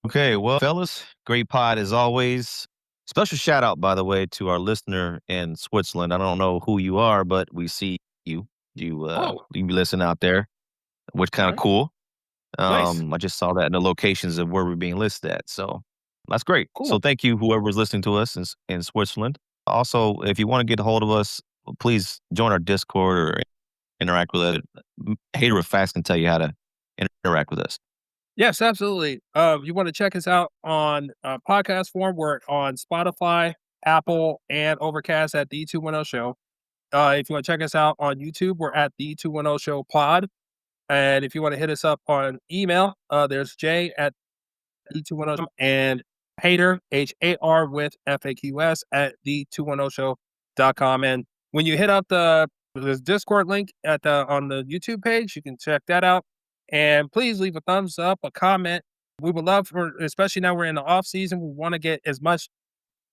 Okay, well, fellas, great pod as always. Special shout out, by the way, to our listener in Switzerland. I don't know who you are, but we see you. You be listening out there, which kind of Right. cool. Nice. I just saw that in the locations of where we're being listed at. So that's great. Cool. So thank you, whoever's listening to us in Switzerland. Also, if you want to get a hold of us, please join our Discord or interact with us. Hater of Facts can tell you how to interact with us. Yes, absolutely. You want to check us out on podcast form. We're on Spotify, Apple, and Overcast at the 210 Show. If you want to check us out on YouTube, we're at the 210 Show Pod. And if you want to hit us up on email, there's Jay at the210 and Hater, HAR with FAQS at the210show.com. And when you hit up there's Discord link on the YouTube page, you can check that out. And please leave a thumbs up, a comment. We would love especially now we're in the off season, we want to get as much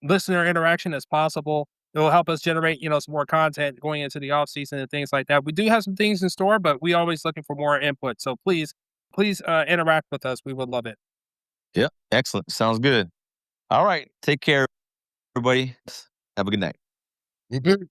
listener interaction as possible. It will help us generate, some more content going into the off season and things like that. We do have some things in store, but we always looking for more input. So please interact with us. We would love it. Yeah, excellent. Sounds good. All right. Take care, everybody. Have a good night. You good?